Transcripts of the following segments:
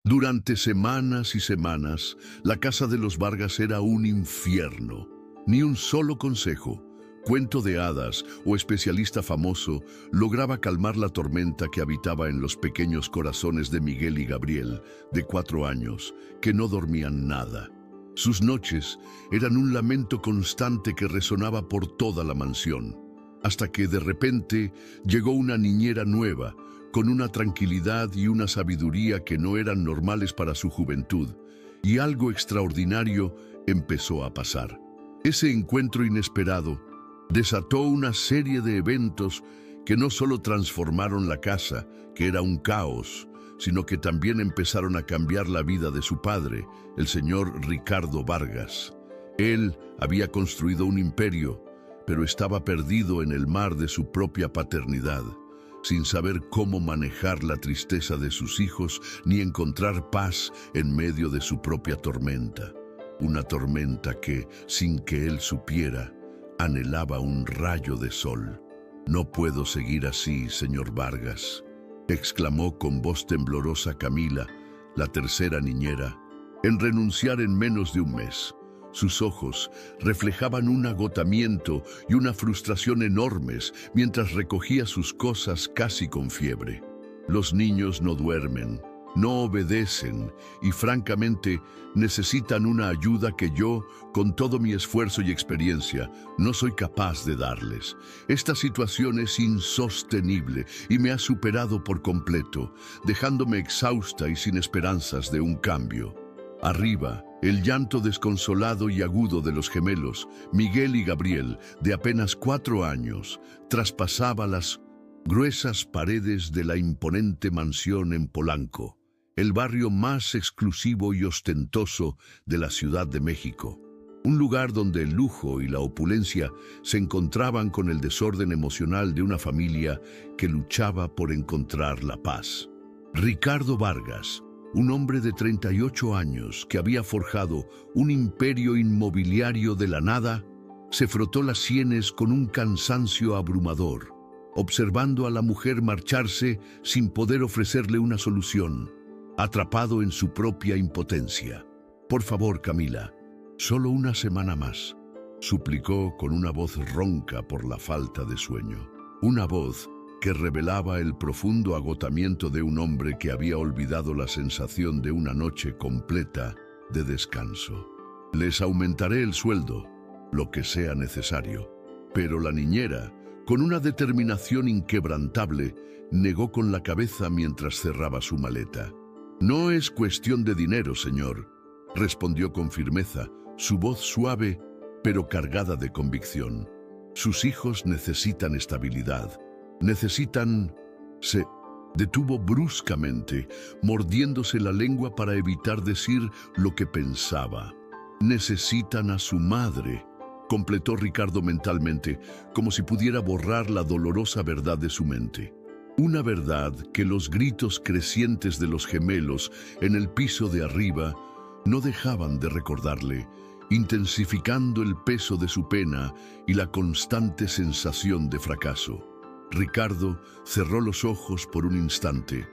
Durante semanas y semanas, la casa de los Vargas era un infierno. Ni un solo consejo, cuento de hadas o especialista famoso lograba calmar la tormenta que habitaba en los pequeños corazones de Miguel y Gabriel, de 4 años, que no dormían nada. Sus noches eran un lamento constante que resonaba por toda la mansión, hasta que de repente llegó una niñera nueva, con una tranquilidad y una sabiduría que no eran normales para su juventud, y algo extraordinario empezó a pasar. Ese encuentro inesperado desató una serie de eventos que no solo transformaron la casa, que era un caos, sino que también empezaron a cambiar la vida de su padre, el señor Ricardo Vargas. Él había construido un imperio, pero estaba perdido en el mar de su propia paternidad, sin saber cómo manejar la tristeza de sus hijos ni encontrar paz en medio de su propia tormenta. Una tormenta que, sin que él supiera, anhelaba un rayo de sol. «No puedo seguir así, señor Vargas», exclamó con voz temblorosa Camila, la tercera niñera, en renunciar en menos de un mes. Sus ojos reflejaban un agotamiento y una frustración enormes mientras recogía sus cosas casi con fiebre. Los niños no duermen, no obedecen y francamente necesitan una ayuda que yo, con todo mi esfuerzo y experiencia, no soy capaz de darles. Esta situación es insostenible y me ha superado por completo, dejándome exhausta y sin esperanzas de un cambio. Arriba, el llanto desconsolado y agudo de los gemelos, Miguel y Gabriel, de apenas 4 años, traspasaba las gruesas paredes de la imponente mansión en Polanco, el barrio más exclusivo y ostentoso de la Ciudad de México. Un lugar donde el lujo y la opulencia se encontraban con el desorden emocional de una familia que luchaba por encontrar la paz. Ricardo Vargas, un hombre de 38 años que había forjado un imperio inmobiliario de la nada, se frotó las sienes con un cansancio abrumador, observando a la mujer marcharse sin poder ofrecerle una solución, atrapado en su propia impotencia. «Por favor, Camila, solo una semana más», suplicó con una voz ronca por la falta de sueño. Una voz que revelaba el profundo agotamiento de un hombre que había olvidado la sensación de una noche completa de descanso. «Les aumentaré el sueldo, lo que sea necesario». Pero la niñera, con una determinación inquebrantable, negó con la cabeza mientras cerraba su maleta. «No es cuestión de dinero, señor», respondió con firmeza, su voz suave pero cargada de convicción. «Sus hijos necesitan estabilidad. Necesitan...» Se detuvo bruscamente, mordiéndose la lengua para evitar decir lo que pensaba. «Necesitan a su madre», completó Ricardo mentalmente, como si pudiera borrar la dolorosa verdad de su mente. Una verdad que los gritos crecientes de los gemelos en el piso de arriba no dejaban de recordarle, intensificando el peso de su pena y la constante sensación de fracaso. Ricardo cerró los ojos por un instante,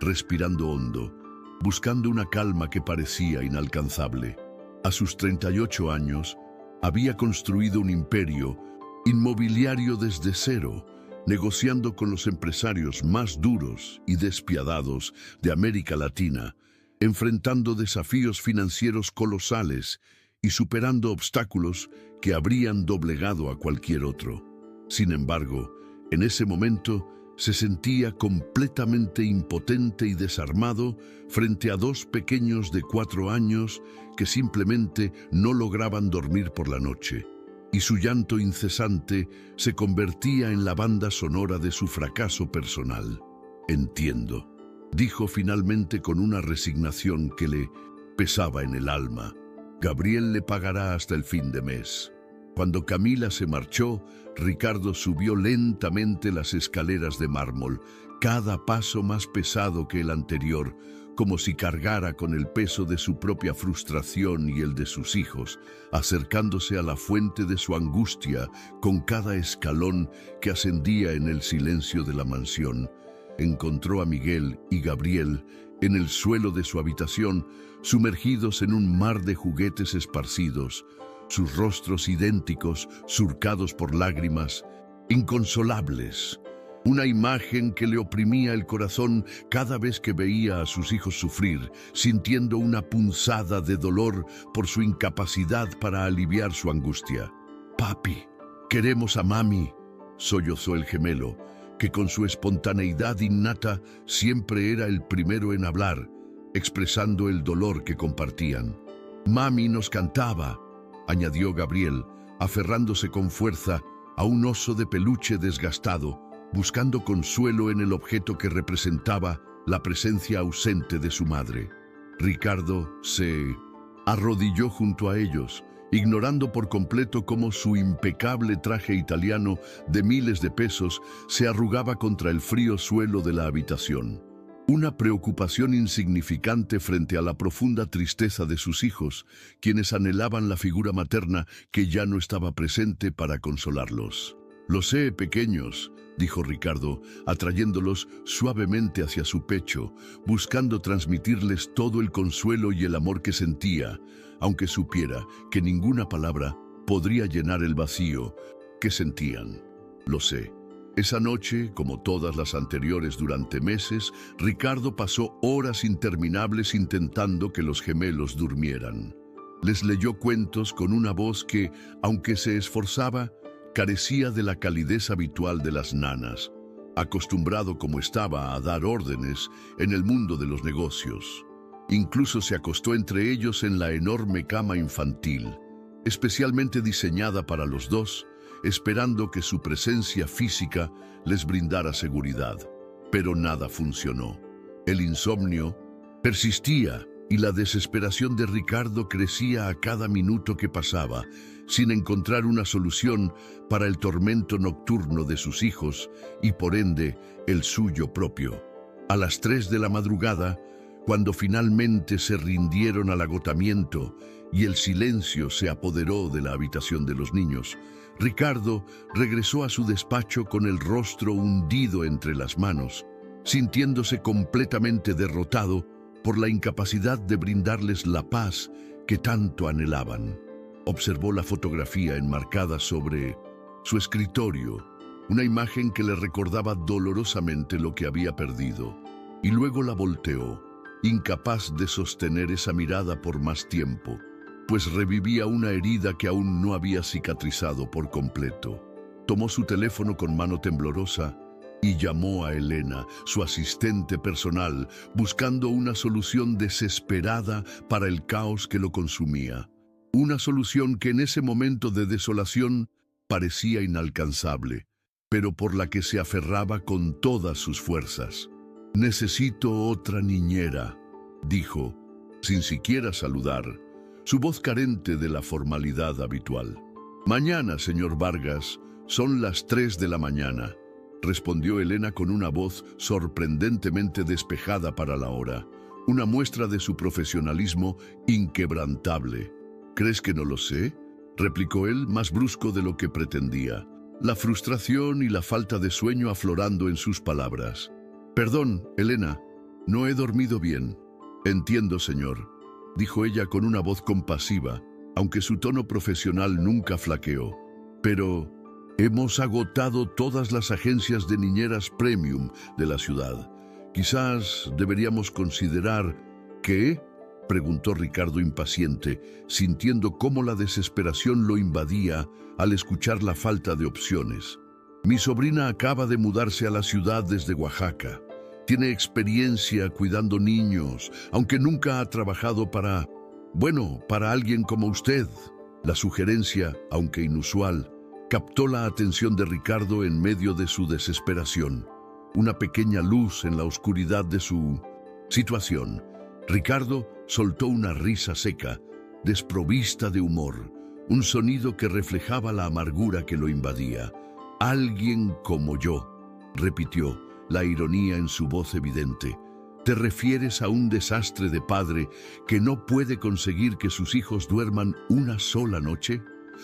respirando hondo, buscando una calma que parecía inalcanzable. A sus 38 años, había construido un imperio inmobiliario desde cero, negociando con los empresarios más duros y despiadados de América Latina, enfrentando desafíos financieros colosales y superando obstáculos que habrían doblegado a cualquier otro. Sin embargo, en ese momento se sentía completamente impotente y desarmado frente a 2 pequeños de 4 años que simplemente no lograban dormir por la noche, y su llanto incesante se convertía en la banda sonora de su fracaso personal. «Entiendo», dijo finalmente con una resignación que le pesaba en el alma. «Gabriel le pagará hasta el fin de mes». Cuando Camila se marchó, Ricardo subió lentamente las escaleras de mármol, cada paso más pesado que el anterior, como si cargara con el peso de su propia frustración y el de sus hijos, acercándose a la fuente de su angustia con cada escalón que ascendía en el silencio de la mansión. Encontró a Miguel y Gabriel en el suelo de su habitación, sumergidos en un mar de juguetes esparcidos, sus rostros idénticos, surcados por lágrimas, inconsolables. Una imagen que le oprimía el corazón cada vez que veía a sus hijos sufrir, sintiendo una punzada de dolor por su incapacidad para aliviar su angustia. «Papi, queremos a mami», sollozó el gemelo, que con su espontaneidad innata siempre era el primero en hablar, expresando el dolor que compartían. «Mami nos cantaba», añadió Gabriel, aferrándose con fuerza a un oso de peluche desgastado, buscando consuelo en el objeto que representaba la presencia ausente de su madre. Ricardo se arrodilló junto a ellos, ignorando por completo cómo su impecable traje italiano de miles de pesos se arrugaba contra el frío suelo de la habitación. Una preocupación insignificante frente a la profunda tristeza de sus hijos, quienes anhelaban la figura materna que ya no estaba presente para consolarlos. «Lo sé, pequeños», dijo Ricardo, atrayéndolos suavemente hacia su pecho, buscando transmitirles todo el consuelo y el amor que sentía, aunque supiera que ninguna palabra podría llenar el vacío que sentían. «Lo sé». Esa noche, como todas las anteriores durante meses, Ricardo pasó horas interminables intentando que los gemelos durmieran. Les leyó cuentos con una voz que, aunque se esforzaba, carecía de la calidez habitual de las nanas, acostumbrado como estaba a dar órdenes en el mundo de los negocios. Incluso se acostó entre ellos en la enorme cama infantil, especialmente diseñada para los dos, esperando que su presencia física les brindara seguridad. Pero nada funcionó. El insomnio persistía y la desesperación de Ricardo crecía a cada minuto que pasaba, sin encontrar una solución para el tormento nocturno de sus hijos y, por ende, el suyo propio. A las 3 de la madrugada, cuando finalmente se rindieron al agotamiento y el silencio se apoderó de la habitación de los niños, Ricardo regresó a su despacho con el rostro hundido entre las manos, sintiéndose completamente derrotado por la incapacidad de brindarles la paz que tanto anhelaban. Observó la fotografía enmarcada sobre su escritorio, una imagen que le recordaba dolorosamente lo que había perdido, y luego la volteó, incapaz de sostener esa mirada por más tiempo, pues revivía una herida que aún no había cicatrizado por completo. Tomó su teléfono con mano temblorosa y llamó a Elena, su asistente personal, buscando una solución desesperada para el caos que lo consumía. Una solución que en ese momento de desolación parecía inalcanzable, pero por la que se aferraba con todas sus fuerzas. «Necesito otra niñera», dijo, sin siquiera saludar, su voz carente de la formalidad habitual. «Mañana, señor Vargas, son las 3 de la mañana», respondió Elena con una voz sorprendentemente despejada para la hora, una muestra de su profesionalismo inquebrantable. «¿Crees que no lo sé?», replicó él, más brusco de lo que pretendía, la frustración y la falta de sueño aflorando en sus palabras. «Perdón, Elena, no he dormido bien». «Entiendo, señor», dijo ella con una voz compasiva, aunque su tono profesional nunca flaqueó. «Pero hemos agotado todas las agencias de niñeras premium de la ciudad. Quizás deberíamos considerar...» «¿Qué?», preguntó Ricardo impaciente, sintiendo cómo la desesperación lo invadía al escuchar la falta de opciones. «Mi sobrina acaba de mudarse a la ciudad desde Oaxaca. Tiene experiencia cuidando niños, aunque nunca ha trabajado para alguien como usted». La sugerencia, aunque inusual, captó la atención de Ricardo en medio de su desesperación. Una pequeña luz en la oscuridad de su situación. Ricardo soltó una risa seca, desprovista de humor, un sonido que reflejaba la amargura que lo invadía. «Alguien como yo», repitió, la ironía en su voz evidente. «¿Te refieres a un desastre de padre que no puede conseguir que sus hijos duerman una sola noche?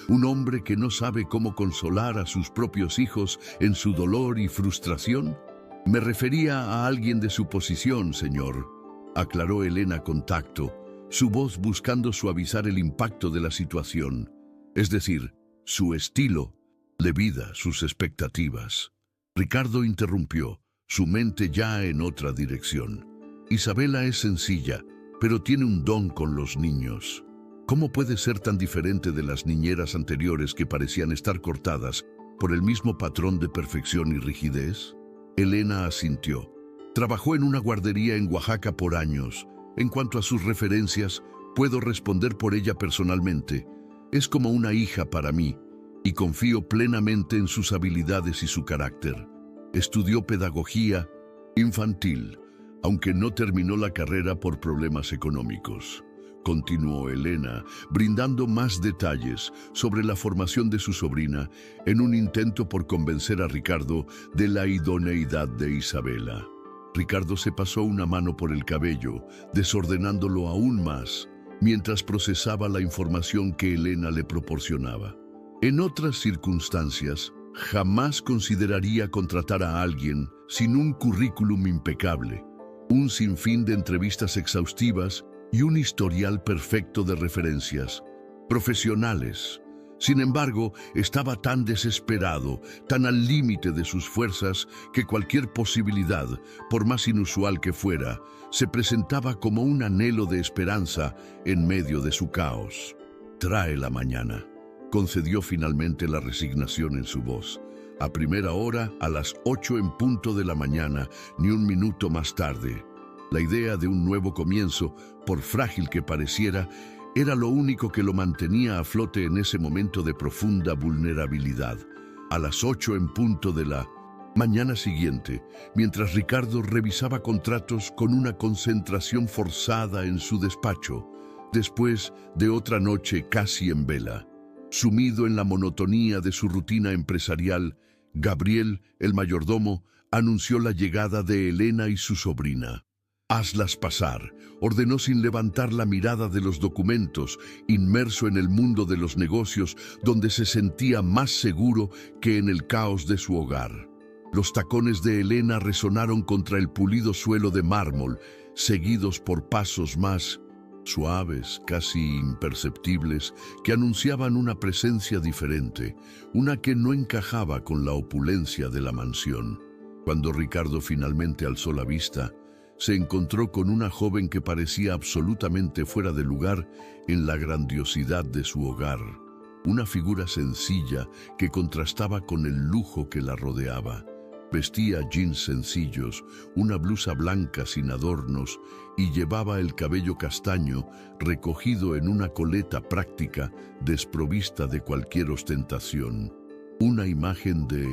¿Un hombre que no sabe cómo consolar a sus propios hijos en su dolor y frustración?» «Me refería a alguien de su posición, señor», aclaró Elena con tacto, su voz buscando suavizar el impacto de la situación, es decir, su estilo de vida, sus expectativas. Ricardo interrumpió, su mente ya en otra dirección. Isabela es sencilla, pero tiene un don con los niños. ¿Cómo puede ser tan diferente de las niñeras anteriores que parecían estar cortadas por el mismo patrón de perfección y rigidez? Elena asintió. Trabajó en una guardería en Oaxaca por años. En cuanto a sus referencias, puedo responder por ella personalmente. Es como una hija para mí, y confío plenamente en sus habilidades y su carácter. Estudió pedagogía infantil, aunque no terminó la carrera por problemas económicos. Continuó Elena, brindando más detalles sobre la formación de su sobrina en un intento por convencer a Ricardo de la idoneidad de Isabela. Ricardo se pasó una mano por el cabello, desordenándolo aún más, mientras procesaba la información que Elena le proporcionaba. En otras circunstancias, jamás consideraría contratar a alguien sin un currículum impecable, un sinfín de entrevistas exhaustivas y un historial perfecto de referencias profesionales. Sin embargo, estaba tan desesperado, tan al límite de sus fuerzas, que cualquier posibilidad, por más inusual que fuera, se presentaba como un anhelo de esperanza en medio de su caos. «Trae la mañana», concedió finalmente la resignación en su voz. A primera hora, a las 8 en punto de la mañana, ni un minuto más tarde. La idea de un nuevo comienzo, por frágil que pareciera, era lo único que lo mantenía a flote en ese momento de profunda vulnerabilidad. A las 8 en punto de la mañana siguiente, mientras Ricardo revisaba contratos con una concentración forzada en su despacho, después de otra noche casi en vela, sumido en la monotonía de su rutina empresarial, Gabriel, el mayordomo, anunció la llegada de Elena y su sobrina. «Hazlas pasar», ordenó sin levantar la mirada de los documentos, inmerso en el mundo de los negocios, donde se sentía más seguro que en el caos de su hogar. Los tacones de Elena resonaron contra el pulido suelo de mármol, seguidos por pasos más suaves, casi imperceptibles, que anunciaban una presencia diferente, una que no encajaba con la opulencia de la mansión. Cuando Ricardo finalmente alzó la vista, se encontró con una joven que parecía absolutamente fuera de lugar en la grandiosidad de su hogar, una figura sencilla que contrastaba con el lujo que la rodeaba. Vestía jeans sencillos, una blusa blanca sin adornos y llevaba el cabello castaño recogido en una coleta práctica desprovista de cualquier ostentación. Una imagen de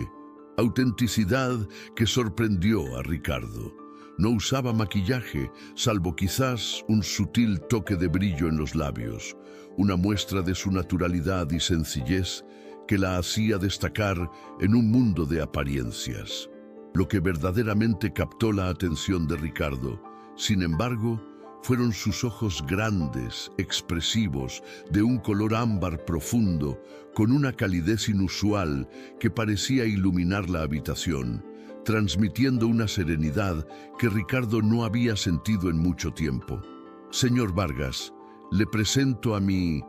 autenticidad que sorprendió a Ricardo. No usaba maquillaje, salvo quizás un sutil toque de brillo en los labios, una muestra de su naturalidad y sencillez que la hacía destacar en un mundo de apariencias. Lo que verdaderamente captó la atención de Ricardo, sin embargo, fueron sus ojos grandes, expresivos, de un color ámbar profundo, con una calidez inusual que parecía iluminar la habitación, transmitiendo una serenidad que Ricardo no había sentido en mucho tiempo. «Señor Vargas, le presento a mi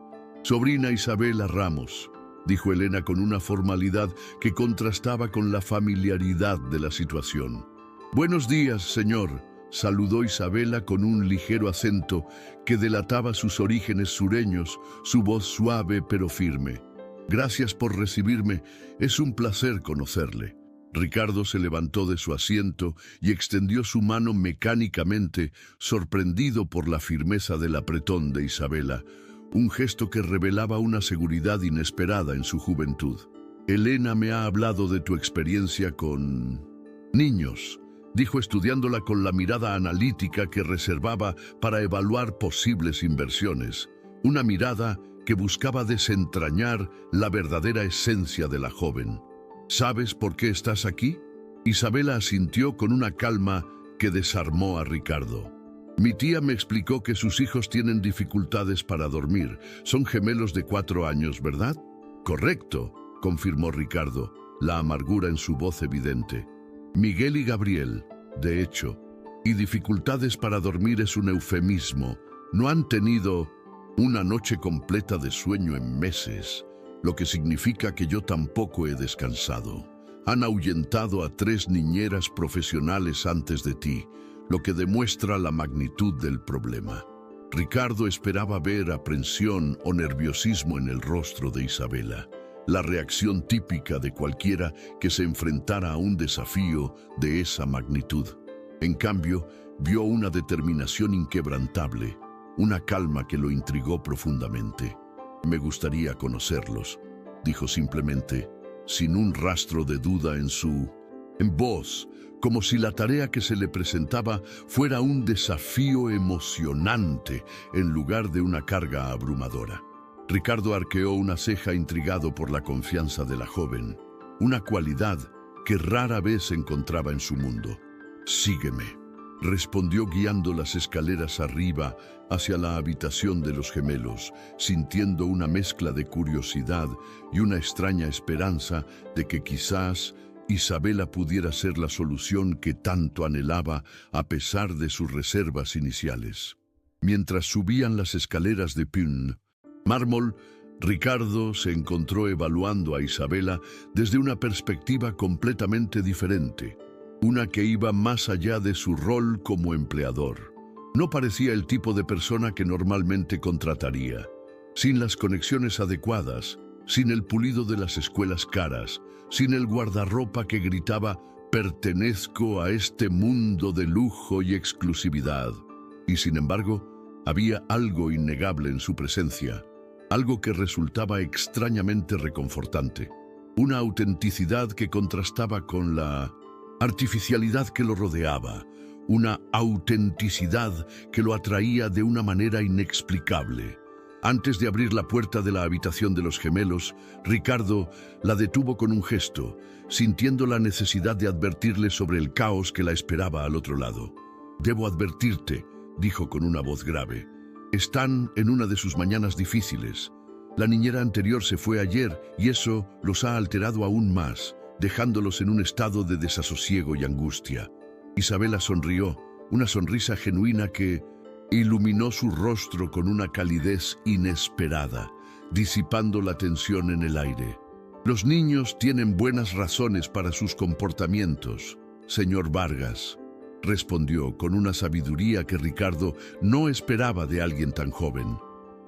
sobrina Isabela Ramos», dijo Elena con una formalidad que contrastaba con la familiaridad de la situación. «Buenos días, señor», saludó Isabela con un ligero acento que delataba sus orígenes sureños, su voz suave pero firme. «Gracias por recibirme, es un placer conocerle». Ricardo se levantó de su asiento y extendió su mano mecánicamente, sorprendido por la firmeza del apretón de Isabela, un gesto que revelaba una seguridad inesperada en su juventud. «Elena me ha hablado de tu experiencia con niños», dijo estudiándola con la mirada analítica que reservaba para evaluar posibles inversiones, una mirada que buscaba desentrañar la verdadera esencia de la joven. «¿Sabes por qué estás aquí?». Isabela asintió con una calma que desarmó a Ricardo. «Mi tía me explicó que sus hijos tienen dificultades para dormir. Son gemelos de 4 años, ¿verdad?». «Correcto», confirmó Ricardo, la amargura en su voz evidente. «Miguel y Gabriel, de hecho». Y dificultades para dormir es un eufemismo. No han tenido una noche completa de sueño en meses, lo que significa que yo tampoco he descansado. Han ahuyentado a 3 niñeras profesionales antes de ti, lo que demuestra la magnitud del problema. Ricardo esperaba ver aprensión o nerviosismo en el rostro de Isabela, la reacción típica de cualquiera que se enfrentara a un desafío de esa magnitud. En cambio, vio una determinación inquebrantable, una calma que lo intrigó profundamente. «Me gustaría conocerlos», dijo simplemente, sin un rastro de duda en voz, como si la tarea que se le presentaba fuera un desafío emocionante en lugar de una carga abrumadora. Ricardo arqueó una ceja intrigado por la confianza de la joven, una cualidad que rara vez encontraba en su mundo. «Sígueme», respondió guiando las escaleras arriba hacia la habitación de los gemelos, sintiendo una mezcla de curiosidad y una extraña esperanza de que quizás Isabela pudiera ser la solución que tanto anhelaba a pesar de sus reservas iniciales. Mientras subían las escaleras de mármol, Ricardo se encontró evaluando a Isabela desde una perspectiva completamente diferente, una que iba más allá de su rol como empleador. No parecía el tipo de persona que normalmente contrataría. Sin las conexiones adecuadas, sin el pulido de las escuelas caras, sin el guardarropa que gritaba «pertenezco a este mundo de lujo y exclusividad». Y sin embargo, había algo innegable en su presencia, algo que resultaba extrañamente reconfortante, una autenticidad que contrastaba con la artificialidad que lo rodeaba, una autenticidad que lo atraía de una manera inexplicable. Antes de abrir la puerta de la habitación de los gemelos, Ricardo la detuvo con un gesto, sintiendo la necesidad de advertirle sobre el caos que la esperaba al otro lado. «Debo advertirte», dijo con una voz grave. «Están en una de sus mañanas difíciles. La niñera anterior se fue ayer y eso los ha alterado aún más, dejándolos en un estado de desasosiego y angustia». Isabela sonrió, una sonrisa genuina que iluminó su rostro con una calidez inesperada, disipando la tensión en el aire. «Los niños tienen buenas razones para sus comportamientos, señor Vargas», respondió con una sabiduría que Ricardo no esperaba de alguien tan joven.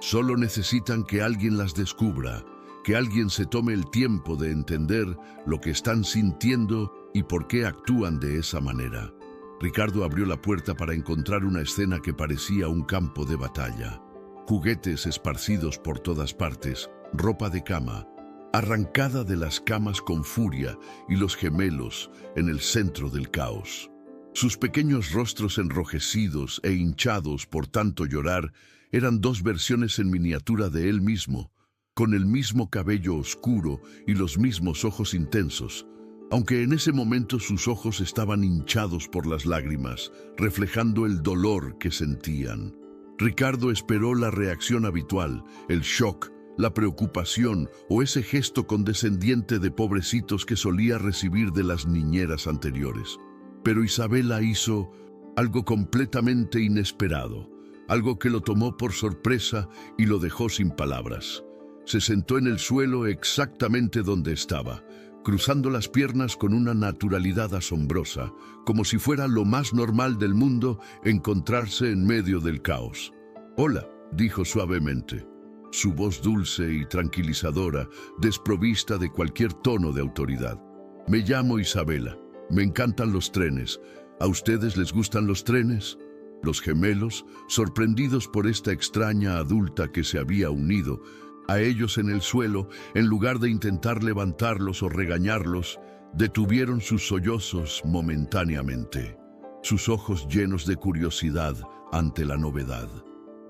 «Solo necesitan que alguien las descubra, que alguien se tome el tiempo de entender lo que están sintiendo y por qué actúan de esa manera». Ricardo abrió la puerta para encontrar una escena que parecía un campo de batalla. Juguetes esparcidos por todas partes, ropa de cama, arrancada de las camas con furia, y los gemelos en el centro del caos. Sus pequeños rostros enrojecidos e hinchados por tanto llorar eran 2 versiones en miniatura de él mismo, con el mismo cabello oscuro y los mismos ojos intensos, aunque en ese momento sus ojos estaban hinchados por las lágrimas, reflejando el dolor que sentían. Ricardo esperó la reacción habitual, el shock, la preocupación o ese gesto condescendiente de pobrecitos que solía recibir de las niñeras anteriores. Pero Isabela hizo algo completamente inesperado, algo que lo tomó por sorpresa y lo dejó sin palabras. Se sentó en el suelo exactamente donde estaba, cruzando las piernas con una naturalidad asombrosa, como si fuera lo más normal del mundo encontrarse en medio del caos. «Hola», dijo suavemente, su voz dulce y tranquilizadora, desprovista de cualquier tono de autoridad. «Me llamo Isabela. Me encantan los trenes. ¿A ustedes les gustan los trenes?». Los gemelos, sorprendidos por esta extraña adulta que se había unido a ellos en el suelo, en lugar de intentar levantarlos o regañarlos, detuvieron sus sollozos momentáneamente, sus ojos llenos de curiosidad ante la novedad.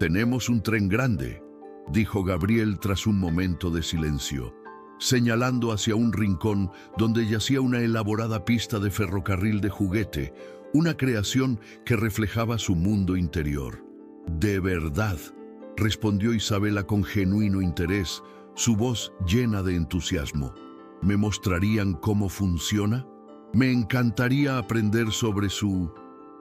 «Tenemos un tren grande», dijo Gabriel tras un momento de silencio, señalando hacia un rincón donde yacía una elaborada pista de ferrocarril de juguete, una creación que reflejaba su mundo interior. «¿De verdad?», respondió Isabela con genuino interés, su voz llena de entusiasmo. «¿Me mostrarían cómo funciona? Me encantaría aprender sobre su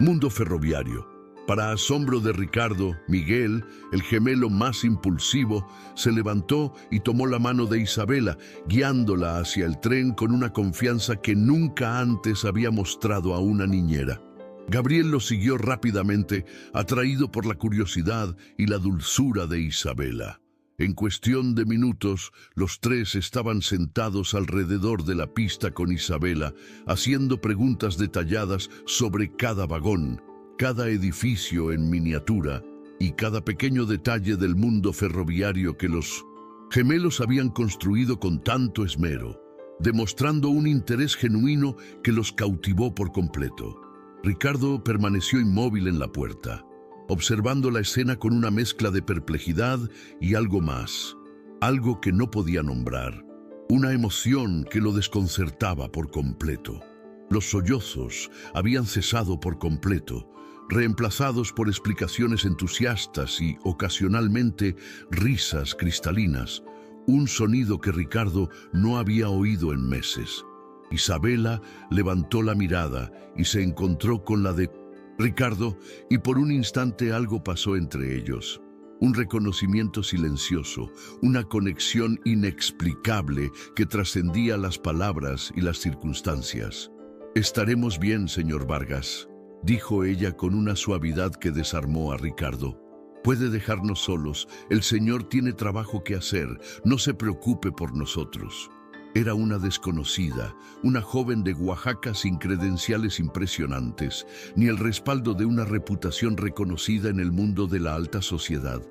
Mundo ferroviario. Para asombro de Ricardo, Miguel, el gemelo más impulsivo, se levantó y tomó la mano de Isabela, guiándola hacia el tren con una confianza que nunca antes había mostrado a una niñera. Gabriel lo siguió rápidamente, atraído por la curiosidad y la dulzura de Isabela. En cuestión de minutos, los tres estaban sentados alrededor de la pista con Isabela, haciendo preguntas detalladas sobre cada vagón, cada edificio en miniatura y cada pequeño detalle del mundo ferroviario que los gemelos habían construido con tanto esmero, demostrando un interés genuino que los cautivó por completo. Ricardo permaneció inmóvil en la puerta, observando la escena con una mezcla de perplejidad y algo más, algo que no podía nombrar, una emoción que lo desconcertaba por completo. Los sollozos habían cesado por completo, reemplazados por explicaciones entusiastas y, ocasionalmente, risas cristalinas, un sonido que Ricardo no había oído en meses. Isabela levantó la mirada y se encontró con la de Ricardo, y por un instante algo pasó entre ellos. Un reconocimiento silencioso, una conexión inexplicable que trascendía las palabras y las circunstancias. «Estaremos bien, señor Vargas», dijo ella con una suavidad que desarmó a Ricardo. «Puede dejarnos solos, el señor tiene trabajo que hacer, no se preocupe por nosotros». Era una desconocida, una joven de Oaxaca sin credenciales impresionantes, ni el respaldo de una reputación reconocida en el mundo de la alta sociedad.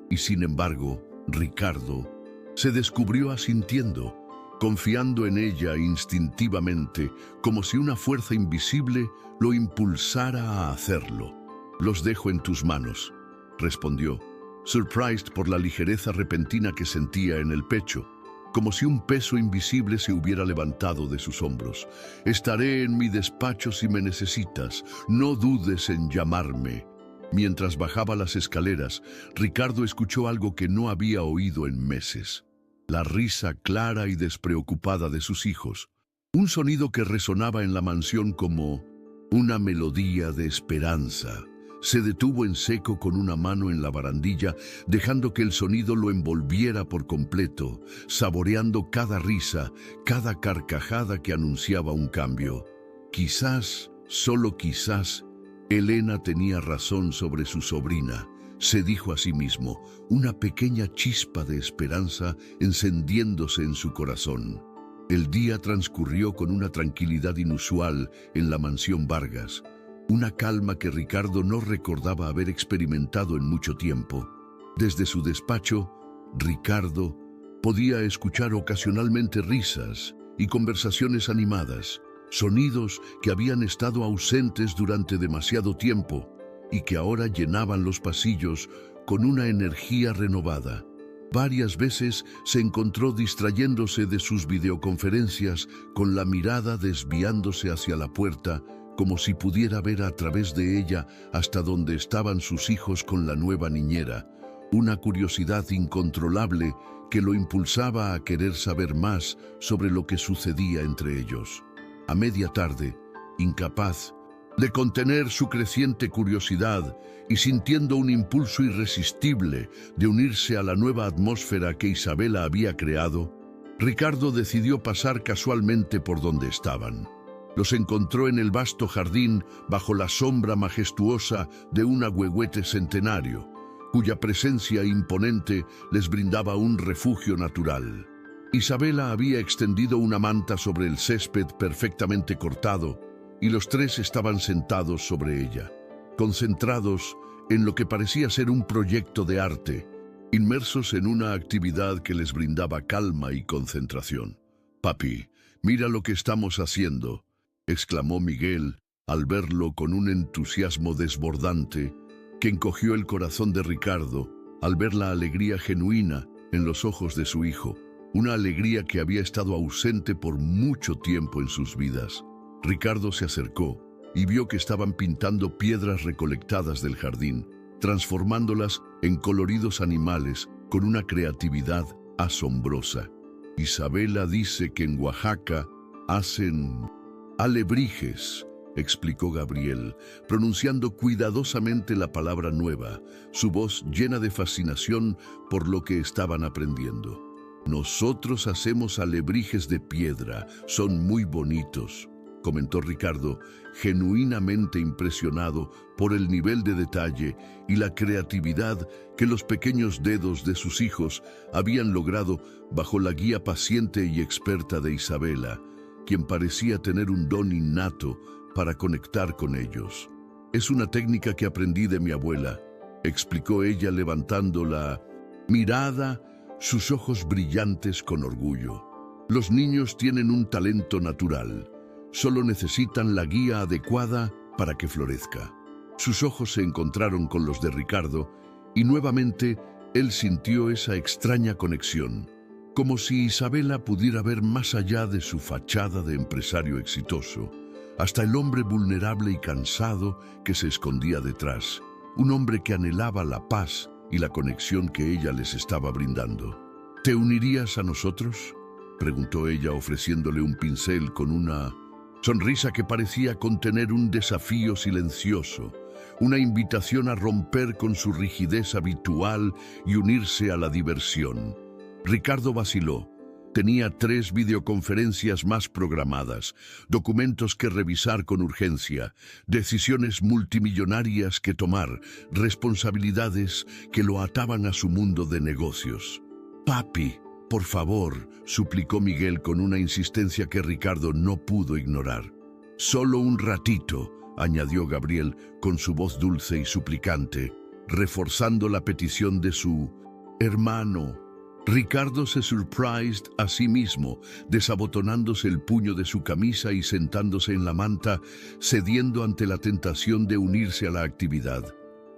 Y sin embargo, Ricardo se descubrió asintiendo, confiando en ella instintivamente, como si una fuerza invisible lo impulsara a hacerlo. «Los dejo en tus manos», respondió, surprised por la ligereza repentina que sentía en el pecho, como si un peso invisible se hubiera levantado de sus hombros. «Estaré en mi despacho si me necesitas, no dudes en llamarme». Mientras bajaba las escaleras, Ricardo escuchó algo que no había oído en meses: la risa clara y despreocupada de sus hijos, un sonido que resonaba en la mansión como una melodía de esperanza. Se detuvo en seco con una mano en la barandilla, dejando que el sonido lo envolviera por completo, saboreando cada risa, cada carcajada que anunciaba un cambio. Quizás, solo quizás, Elena tenía razón sobre su sobrina, se dijo a sí mismo, una pequeña chispa de esperanza encendiéndose en su corazón. El día transcurrió con una tranquilidad inusual en la mansión Vargas, una calma que Ricardo no recordaba haber experimentado en mucho tiempo. Desde su despacho, Ricardo podía escuchar ocasionalmente risas y conversaciones animadas, sonidos que habían estado ausentes durante demasiado tiempo y que ahora llenaban los pasillos con una energía renovada. Varias veces se encontró distrayéndose de sus videoconferencias, con la mirada desviándose hacia la puerta, como si pudiera ver a través de ella hasta donde estaban sus hijos con la nueva niñera, una curiosidad incontrolable que lo impulsaba a querer saber más sobre lo que sucedía entre ellos. A media tarde, incapaz de contener su creciente curiosidad y sintiendo un impulso irresistible de unirse a la nueva atmósfera que Isabela había creado, Ricardo decidió pasar casualmente por donde estaban. Los encontró en el vasto jardín bajo la sombra majestuosa de un ahuehuete centenario, cuya presencia imponente les brindaba un refugio natural. Isabela había extendido una manta sobre el césped perfectamente cortado y los tres estaban sentados sobre ella, concentrados en lo que parecía ser un proyecto de arte, inmersos en una actividad que les brindaba calma y concentración. «Papi, mira lo que estamos haciendo», exclamó Miguel al verlo con un entusiasmo desbordante que encogió el corazón de Ricardo al ver la alegría genuina en los ojos de su hijo, una alegría que había estado ausente por mucho tiempo en sus vidas. Ricardo se acercó y vio que estaban pintando piedras recolectadas del jardín, transformándolas en coloridos animales con una creatividad asombrosa. «Isabela dice que en Oaxaca hacen alebrijes», explicó Gabriel, pronunciando cuidadosamente la palabra nueva, su voz llena de fascinación por lo que estaban aprendiendo. Nosotros hacemos alebrijes de piedra, son muy bonitos, comentó Ricardo, genuinamente impresionado por el nivel de detalle y la creatividad que los pequeños dedos de sus hijos habían logrado bajo la guía paciente y experta de Isabela, quien parecía tener un don innato para conectar con ellos. Es una técnica que aprendí de mi abuela, explicó ella levantando la mirada, sus ojos brillantes con orgullo. Los niños tienen un talento natural. Solo necesitan la guía adecuada para que florezca. Sus ojos se encontraron con los de Ricardo y nuevamente él sintió esa extraña conexión, como si Isabela pudiera ver más allá de su fachada de empresario exitoso, hasta el hombre vulnerable y cansado que se escondía detrás, un hombre que anhelaba la paz y la conexión que ella les estaba brindando. ¿Te unirías a nosotros?, preguntó ella ofreciéndole un pincel con una sonrisa que parecía contener un desafío silencioso, una invitación a romper con su rigidez habitual y unirse a la diversión. Ricardo vaciló. Tenía 3 videoconferencias más programadas, documentos que revisar con urgencia, decisiones multimillonarias que tomar, responsabilidades que lo ataban a su mundo de negocios. «Papi, por favor», suplicó Miguel con una insistencia que Ricardo no pudo ignorar. «Solo un ratito», añadió Gabriel con su voz dulce y suplicante, reforzando la petición de su hermano. Ricardo se surprised a sí mismo, desabotonándose el puño de su camisa y sentándose en la manta, cediendo ante la tentación de unirse a la actividad.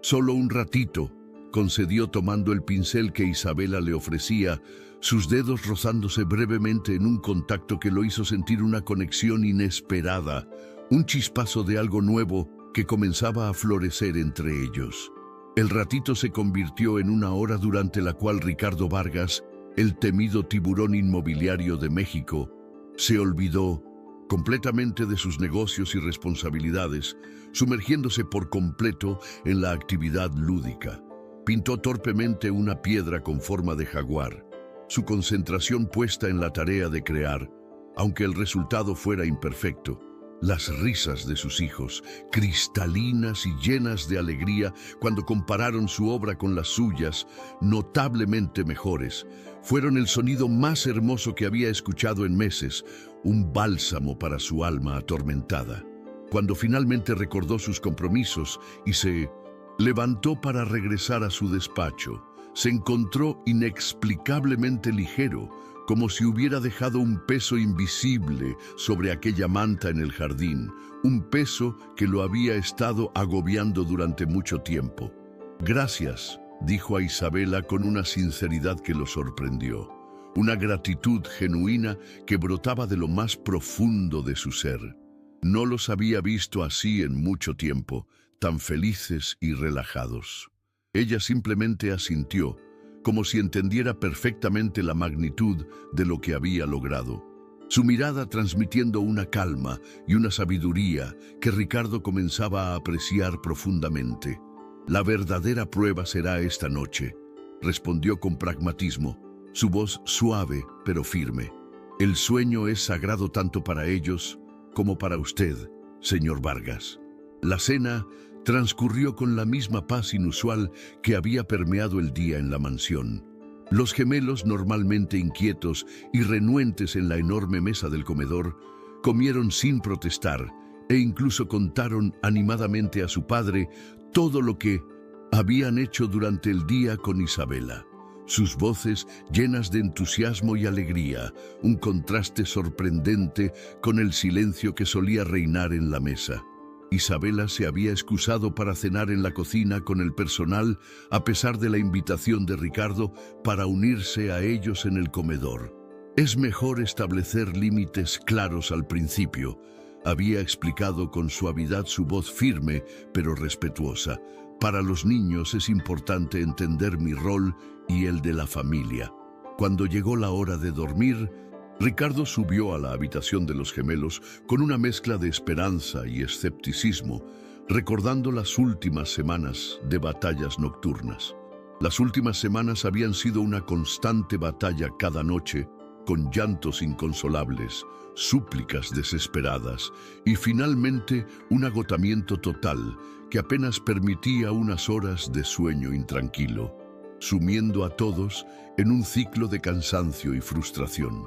«Solo un ratito», concedió tomando el pincel que Isabela le ofrecía, sus dedos rozándose brevemente en un contacto que lo hizo sentir una conexión inesperada, un chispazo de algo nuevo que comenzaba a florecer entre ellos. El ratito se convirtió en una hora durante la cual Ricardo Vargas, el temido tiburón inmobiliario de México, se olvidó completamente de sus negocios y responsabilidades, sumergiéndose por completo en la actividad lúdica. Pintó torpemente una piedra con forma de jaguar, su concentración puesta en la tarea de crear, aunque el resultado fuera imperfecto. Las risas de sus hijos, cristalinas y llenas de alegría cuando compararon su obra con las suyas, notablemente mejores, fueron el sonido más hermoso que había escuchado en meses, un bálsamo para su alma atormentada. Cuando finalmente recordó sus compromisos y se levantó para regresar a su despacho, se encontró inexplicablemente ligero, como si hubiera dejado un peso invisible sobre aquella manta en el jardín, un peso que lo había estado agobiando durante mucho tiempo. «Gracias», dijo a Isabela con una sinceridad que lo sorprendió, una gratitud genuina que brotaba de lo más profundo de su ser. No los había visto así en mucho tiempo, tan felices y relajados. Ella simplemente asintió, como si entendiera perfectamente la magnitud de lo que había logrado, su mirada transmitiendo una calma y una sabiduría que Ricardo comenzaba a apreciar profundamente. «La verdadera prueba será esta noche», respondió con pragmatismo, su voz suave pero firme. «El sueño es sagrado tanto para ellos como para usted, señor Vargas». La cena transcurrió con la misma paz inusual que había permeado el día en la mansión. Los gemelos, normalmente inquietos y renuentes en la enorme mesa del comedor, comieron sin protestar e incluso contaron animadamente a su padre todo lo que habían hecho durante el día con Isabela. Sus voces llenas de entusiasmo y alegría, un contraste sorprendente con el silencio que solía reinar en la mesa. Isabela se había excusado para cenar en la cocina con el personal a pesar de la invitación de Ricardo para unirse a ellos en el comedor. «Es mejor establecer límites claros al principio», había explicado con suavidad su voz firme pero respetuosa. «Para los niños es importante entender mi rol y el de la familia». Cuando llegó la hora de dormir, Ricardo subió a la habitación de los gemelos con una mezcla de esperanza y escepticismo, recordando las últimas semanas de batallas nocturnas. Las últimas semanas habían sido una constante batalla cada noche, con llantos inconsolables, súplicas desesperadas y finalmente un agotamiento total que apenas permitía unas horas de sueño intranquilo, sumiendo a todos en un ciclo de cansancio y frustración.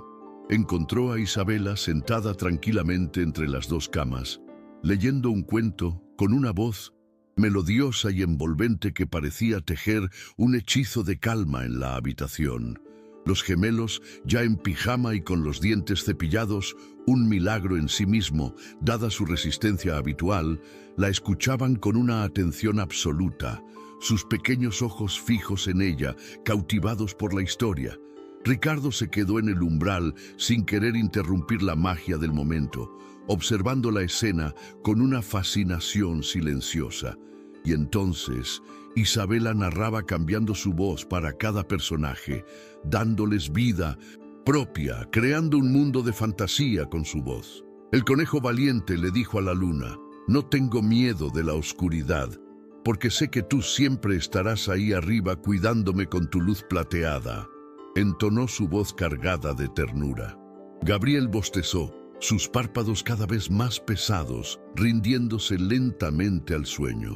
Encontró a Isabela sentada tranquilamente entre las dos camas, leyendo un cuento con una voz melodiosa y envolvente que parecía tejer un hechizo de calma en la habitación. Los gemelos, ya en pijama y con los dientes cepillados, un milagro en sí mismo, dada su resistencia habitual, la escuchaban con una atención absoluta, sus pequeños ojos fijos en ella, cautivados por la historia. Ricardo se quedó en el umbral sin querer interrumpir la magia del momento, observando la escena con una fascinación silenciosa. Y entonces Isabela narraba cambiando su voz para cada personaje, dándoles vida propia, creando un mundo de fantasía con su voz. El conejo valiente le dijo a la luna: «No tengo miedo de la oscuridad, porque sé que tú siempre estarás ahí arriba cuidándome con tu luz plateada». Entonó su voz cargada de ternura. Gabriel bostezó, sus párpados cada vez más pesados, rindiéndose lentamente al sueño.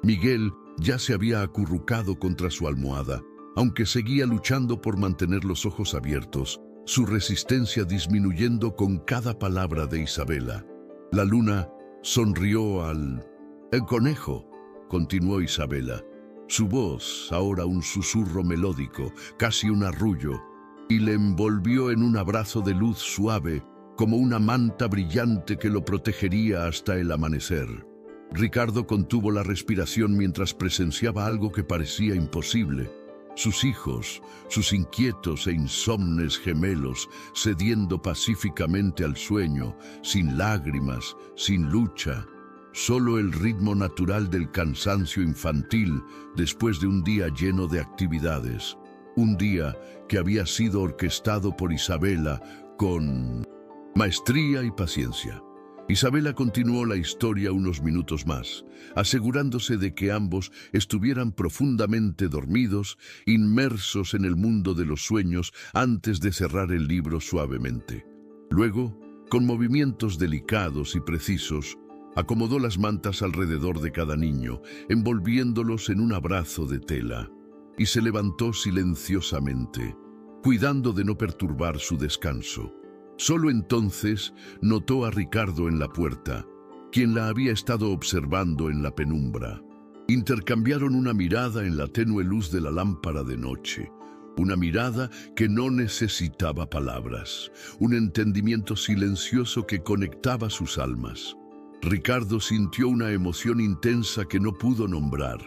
Miguel ya se había acurrucado contra su almohada, aunque seguía luchando por mantener los ojos abiertos, su resistencia disminuyendo con cada palabra de Isabela. La luna sonrió al... «El conejo», continuó Isabela. Su voz, ahora un susurro melódico, casi un arrullo, y le envolvió en un abrazo de luz suave, como una manta brillante que lo protegería hasta el amanecer. Ricardo contuvo la respiración mientras presenciaba algo que parecía imposible. Sus hijos, sus inquietos e insomnes gemelos, cediendo pacíficamente al sueño, sin lágrimas, sin lucha. Solo el ritmo natural del cansancio infantil después de un día lleno de actividades. Un día que había sido orquestado por Isabela con maestría y paciencia. Isabela continuó la historia unos minutos más, asegurándose de que ambos estuvieran profundamente dormidos, inmersos en el mundo de los sueños antes de cerrar el libro suavemente. Luego, con movimientos delicados y precisos, acomodó las mantas alrededor de cada niño, envolviéndolos en un abrazo de tela, y se levantó silenciosamente, cuidando de no perturbar su descanso. Solo entonces notó a Ricardo en la puerta, quien la había estado observando en la penumbra. Intercambiaron una mirada en la tenue luz de la lámpara de noche, una mirada que no necesitaba palabras, un entendimiento silencioso que conectaba sus almas. Ricardo sintió una emoción intensa que no pudo nombrar,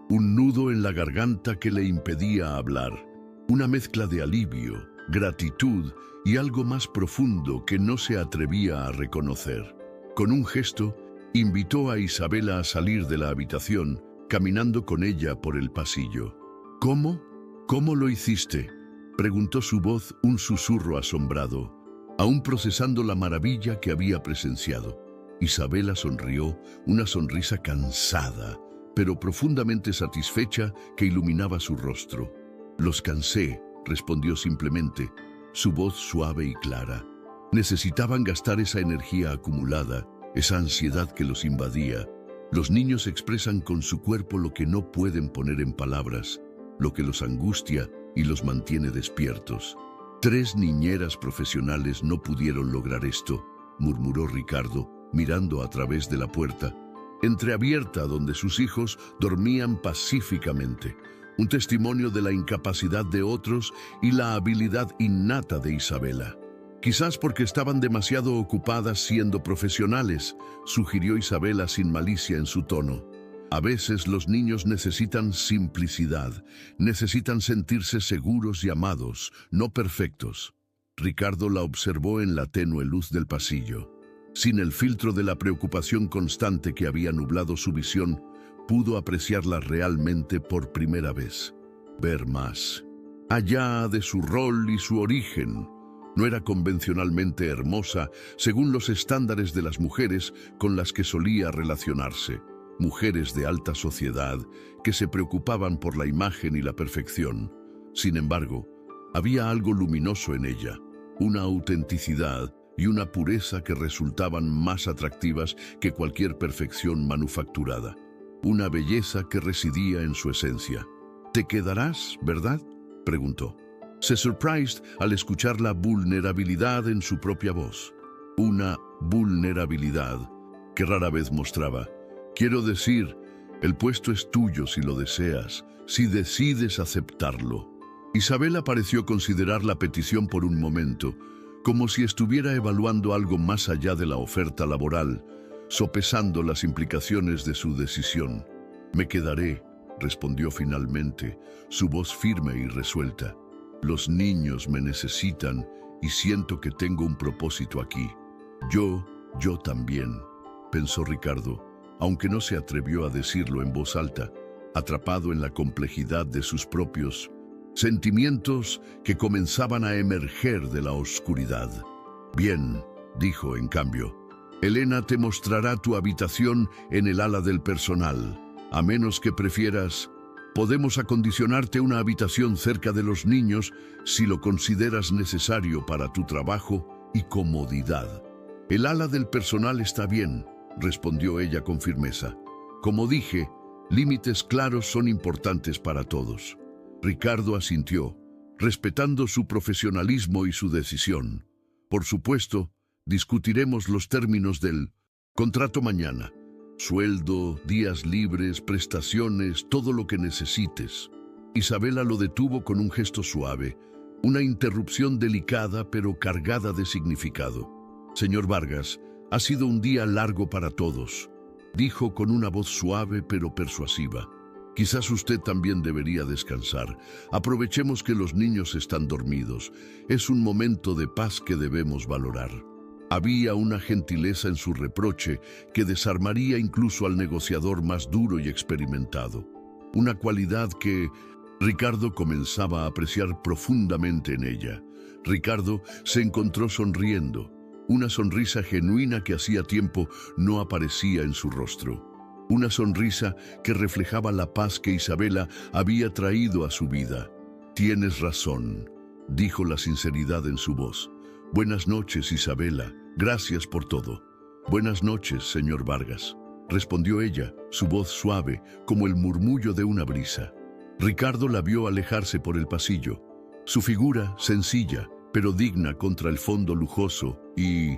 un nudo en la garganta que le impedía hablar, una mezcla de alivio, gratitud y algo más profundo que no se atrevía a reconocer. Con un gesto, invitó a Isabela a salir de la habitación, caminando con ella por el pasillo. «¿Cómo? ¿Cómo lo hiciste?», preguntó su voz, un susurro asombrado, aún procesando la maravilla que había presenciado. Isabela sonrió, una sonrisa cansada, pero profundamente satisfecha que iluminaba su rostro. «Los cansé», respondió simplemente, su voz suave y clara. Necesitaban gastar esa energía acumulada, esa ansiedad que los invadía. Los niños expresan con su cuerpo lo que no pueden poner en palabras, lo que los angustia y los mantiene despiertos. 3 niñeras profesionales no pudieron lograr esto, murmuró Ricardo, mirando a través de la puerta, entreabierta donde sus hijos dormían pacíficamente, un testimonio de la incapacidad de otros y la habilidad innata de Isabela. «Quizás porque estaban demasiado ocupadas siendo profesionales», sugirió Isabela sin malicia en su tono. «A veces los niños necesitan simplicidad, necesitan sentirse seguros y amados, no perfectos». Ricardo la observó en la tenue luz del pasillo. Sin el filtro de la preocupación constante que había nublado su visión, pudo apreciarla realmente por primera vez. Ver más allá de su rol y su origen, No era convencionalmente hermosa según los estándares de las mujeres con las que solía relacionarse. Mujeres de alta sociedad que se preocupaban por la imagen y la perfección. Sin embargo, había algo luminoso en ella, una autenticidad y una pureza que resultaban más atractivas que cualquier perfección manufacturada. Una belleza que residía en su esencia. «¿Te quedarás, verdad?», preguntó. Se surprised al escuchar la vulnerabilidad en su propia voz. Una vulnerabilidad que rara vez mostraba. «Quiero decir, el puesto es tuyo si lo deseas, si decides aceptarlo». Isabela pareció considerar la petición por un momento, como si estuviera evaluando algo más allá de la oferta laboral, sopesando las implicaciones de su decisión. «Me quedaré», respondió finalmente, su voz firme y resuelta. «Los niños me necesitan y siento que tengo un propósito aquí». Yo también», pensó Ricardo, aunque no se atrevió a decirlo en voz alta, atrapado en la complejidad de sus propios sentimientos que comenzaban a emerger de la oscuridad. «Bien», dijo en cambio, «Elena te mostrará tu habitación en el ala del personal. A menos que prefieras, podemos acondicionarte una habitación cerca de los niños si lo consideras necesario para tu trabajo y comodidad». «El ala del personal está bien», respondió ella con firmeza. «Como dije, límites claros son importantes para todos». Ricardo asintió, respetando su profesionalismo y su decisión. «Por supuesto, discutiremos los términos del contrato mañana. Sueldo, días libres, prestaciones, todo lo que necesites». Isabela lo detuvo con un gesto suave, una interrupción delicada pero cargada de significado. «Señor Vargas, ha sido un día largo para todos», dijo con una voz suave pero persuasiva. «Quizás usted también debería descansar. Aprovechemos que los niños están dormidos. Es un momento de paz que debemos valorar». Había una gentileza en su reproche que desarmaría incluso al negociador más duro y experimentado. Una cualidad que Ricardo comenzaba a apreciar profundamente en ella. Ricardo se encontró sonriendo, una sonrisa genuina que hacía tiempo no aparecía en su rostro. Una sonrisa que reflejaba la paz que Isabela había traído a su vida. «Tienes razón», dijo la sinceridad en su voz. «Buenas noches, Isabela. Gracias por todo». «Buenas noches, señor Vargas», respondió ella, su voz suave como el murmullo de una brisa. Ricardo la vio alejarse por el pasillo. Su figura, sencilla, pero digna contra el fondo lujoso y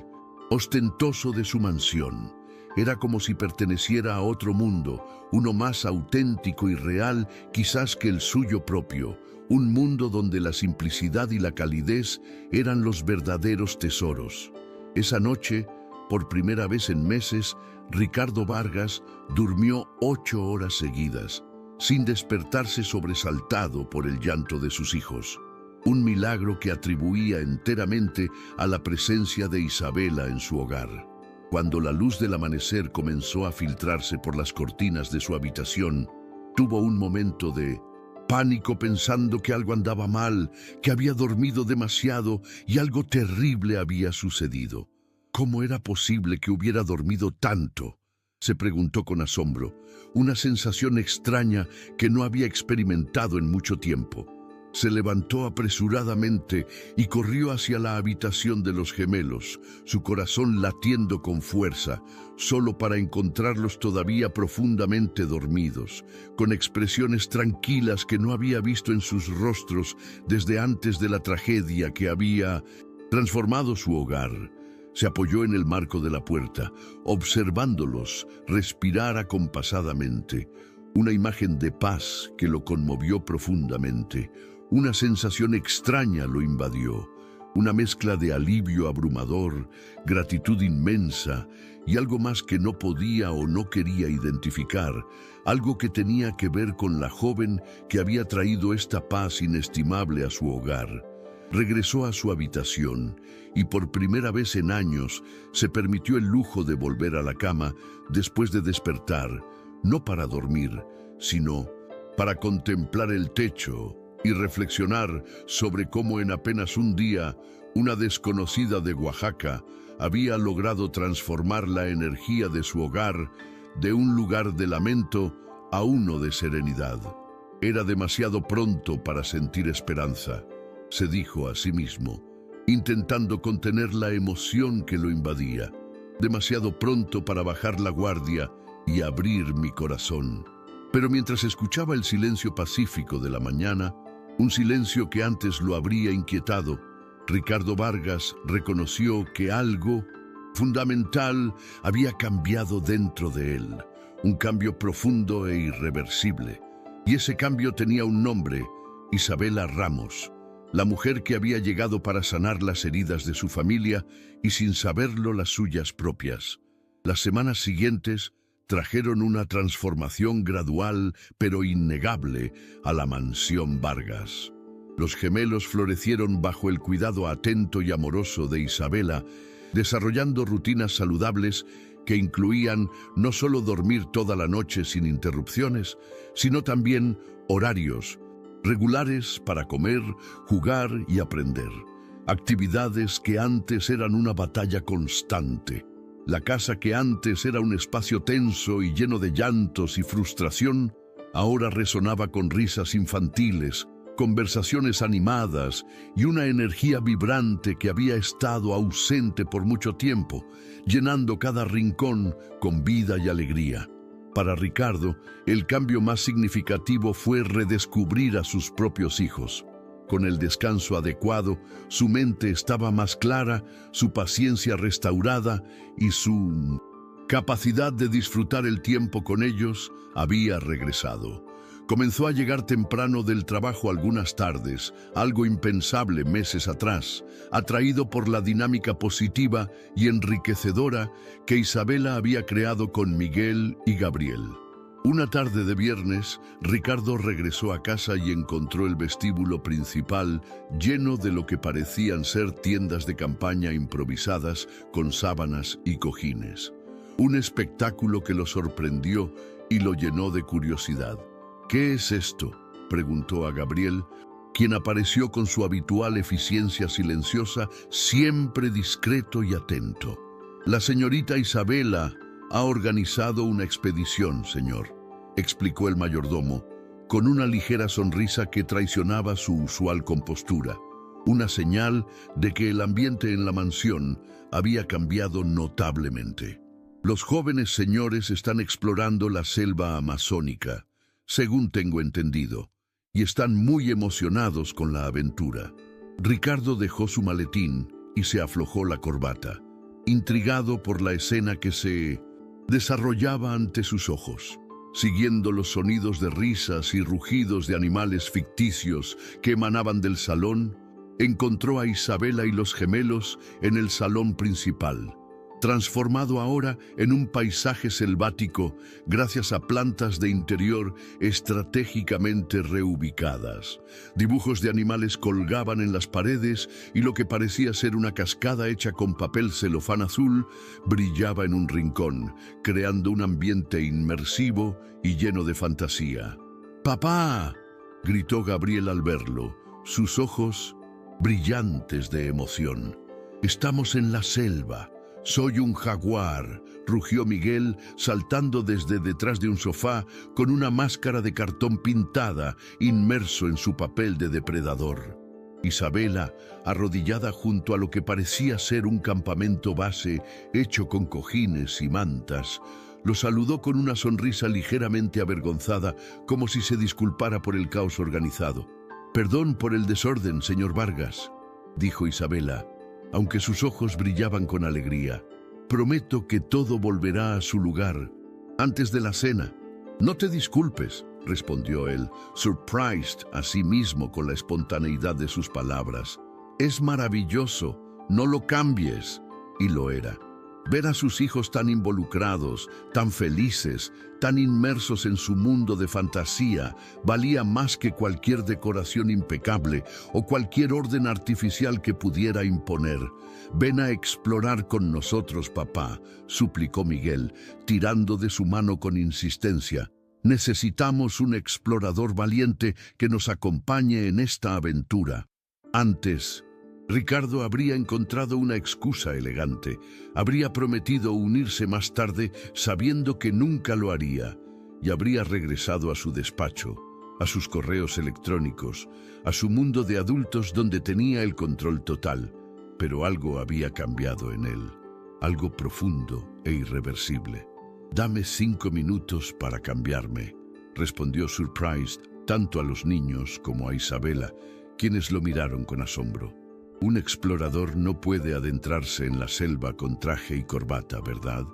ostentoso de su mansión. Era como si perteneciera a otro mundo, uno más auténtico y real quizás que el suyo propio, un mundo donde la simplicidad y la calidez eran los verdaderos tesoros. Esa noche, por primera vez en meses, Ricardo Vargas durmió 8 horas seguidas, sin despertarse sobresaltado por el llanto de sus hijos. Un milagro que atribuía enteramente a la presencia de Isabela en su hogar. Cuando la luz del amanecer comenzó a filtrarse por las cortinas de su habitación, tuvo un momento de pánico pensando que algo andaba mal, que había dormido demasiado y algo terrible había sucedido. ¿Cómo era posible que hubiera dormido tanto?, se preguntó con asombro, una sensación extraña que no había experimentado en mucho tiempo. Se levantó apresuradamente y corrió hacia la habitación de los gemelos, su corazón latiendo con fuerza, solo para encontrarlos todavía profundamente dormidos, con expresiones tranquilas que no había visto en sus rostros desde antes de la tragedia que había transformado su hogar. Se apoyó en el marco de la puerta, observándolos respirar acompasadamente, una imagen de paz que lo conmovió profundamente. Una sensación extraña lo invadió, una mezcla de alivio abrumador, gratitud inmensa y algo más que no podía o no quería identificar, algo que tenía que ver con la joven que había traído esta paz inestimable a su hogar. Regresó a su habitación y por primera vez en años se permitió el lujo de volver a la cama después de despertar, no para dormir, sino para contemplar el techo y reflexionar sobre cómo en apenas un día una desconocida de Oaxaca había logrado transformar la energía de su hogar de un lugar de lamento a uno de serenidad. Era demasiado pronto para sentir esperanza, se dijo a sí mismo, intentando contener la emoción que lo invadía. Demasiado pronto para bajar la guardia y abrir mi corazón. Pero mientras escuchaba el silencio pacífico de la mañana, un silencio que antes lo habría inquietado, Ricardo Vargas reconoció que algo fundamental había cambiado dentro de él, un cambio profundo e irreversible. Y ese cambio tenía un nombre: Isabela Ramos, la mujer que había llegado para sanar las heridas de su familia y, sin saberlo, las suyas propias. Las semanas siguientes trajeron una transformación gradual pero innegable a la mansión Vargas. Los gemelos florecieron bajo el cuidado atento y amoroso de Isabela, desarrollando rutinas saludables que incluían no solo dormir toda la noche sin interrupciones, sino también horarios regulares para comer, jugar y aprender. Actividades que antes eran una batalla constante. La casa que antes era un espacio tenso y lleno de llantos y frustración, ahora resonaba con risas infantiles, conversaciones animadas y una energía vibrante que había estado ausente por mucho tiempo, llenando cada rincón con vida y alegría. Para Ricardo, el cambio más significativo fue redescubrir a sus propios hijos. Con el descanso adecuado, su mente estaba más clara, su paciencia restaurada y su capacidad de disfrutar el tiempo con ellos había regresado. Comenzó a llegar temprano del trabajo algunas tardes, algo impensable meses atrás, atraído por la dinámica positiva y enriquecedora que Isabela había creado con Miguel y Gabriel. Una tarde de viernes, Ricardo regresó a casa y encontró el vestíbulo principal lleno de lo que parecían ser tiendas de campaña improvisadas con sábanas y cojines. Un espectáculo que lo sorprendió y lo llenó de curiosidad. «¿Qué es esto?», preguntó a Gabriel, quien apareció con su habitual eficiencia silenciosa, siempre discreto y atento. «La señorita Isabela ha organizado una expedición, señor», explicó el mayordomo, con una ligera sonrisa que traicionaba su usual compostura, una señal de que el ambiente en la mansión había cambiado notablemente. «Los jóvenes señores están explorando la selva amazónica, según tengo entendido, y están muy emocionados con la aventura». Ricardo dejó su maletín y se aflojó la corbata, intrigado por la escena que se desarrollaba ante sus ojos. Siguiendo los sonidos de risas y rugidos de animales ficticios que emanaban del salón, encontró a Isabela y los gemelos en el salón principal, transformado ahora en un paisaje selvático gracias a plantas de interior estratégicamente reubicadas. Dibujos de animales colgaban en las paredes y lo que parecía ser una cascada hecha con papel celofán azul brillaba en un rincón, creando un ambiente inmersivo y lleno de fantasía. «¡Papá!», gritó Gabriel al verlo, sus ojos brillantes de emoción. «Estamos en la selva. Soy un jaguar», rugió Miguel, saltando desde detrás de un sofá con una máscara de cartón pintada, inmerso en su papel de depredador. Isabela, arrodillada junto a lo que parecía ser un campamento base hecho con cojines y mantas, lo saludó con una sonrisa ligeramente avergonzada, como si se disculpara por el caos organizado. «Perdón por el desorden, señor Vargas», dijo Isabela, aunque sus ojos brillaban con alegría. «Prometo que todo volverá a su lugar antes de la cena». «No te disculpes», respondió él, surprised a sí mismo con la espontaneidad de sus palabras. «Es maravilloso, no lo cambies». Y lo era. Ver a sus hijos tan involucrados, tan felices, tan inmersos en su mundo de fantasía, valía más que cualquier decoración impecable o cualquier orden artificial que pudiera imponer. «Ven a explorar con nosotros, papá», suplicó Miguel, tirando de su mano con insistencia. Necesitamos un explorador valiente que nos acompañe en esta aventura. Antes, Ricardo habría encontrado una excusa elegante. Habría prometido unirse más tarde sabiendo que nunca lo haría y habría regresado a su despacho, a sus correos electrónicos, a su mundo de adultos donde tenía el control total. Pero algo había cambiado en él, algo profundo e irreversible. «Dame 5 minutos para cambiarme», respondió Surprised tanto a los niños como a Isabela, quienes lo miraron con asombro. Un explorador no puede adentrarse en la selva con traje y corbata, ¿verdad?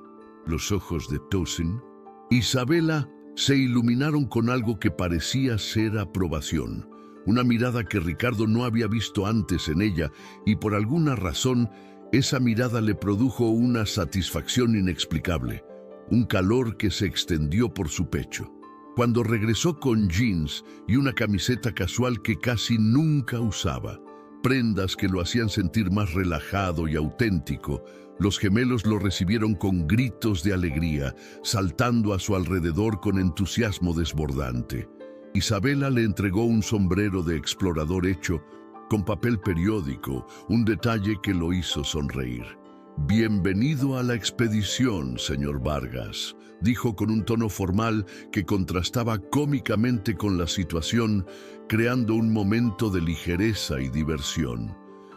Los ojos de Tosin, Isabela, se iluminaron con algo que parecía ser aprobación, una mirada que Ricardo no había visto antes en ella, y por alguna razón esa mirada le produjo una satisfacción inexplicable, un calor que se extendió por su pecho. Cuando regresó con jeans y una camiseta casual que casi nunca usaba, prendas que lo hacían sentir más relajado y auténtico, los gemelos lo recibieron con gritos de alegría, saltando a su alrededor con entusiasmo desbordante. Isabela le entregó un sombrero de explorador hecho con papel periódico, un detalle que lo hizo sonreír. «Bienvenido a la expedición, señor Vargas», dijo con un tono formal que contrastaba cómicamente con la situación, creando un momento de ligereza y diversión.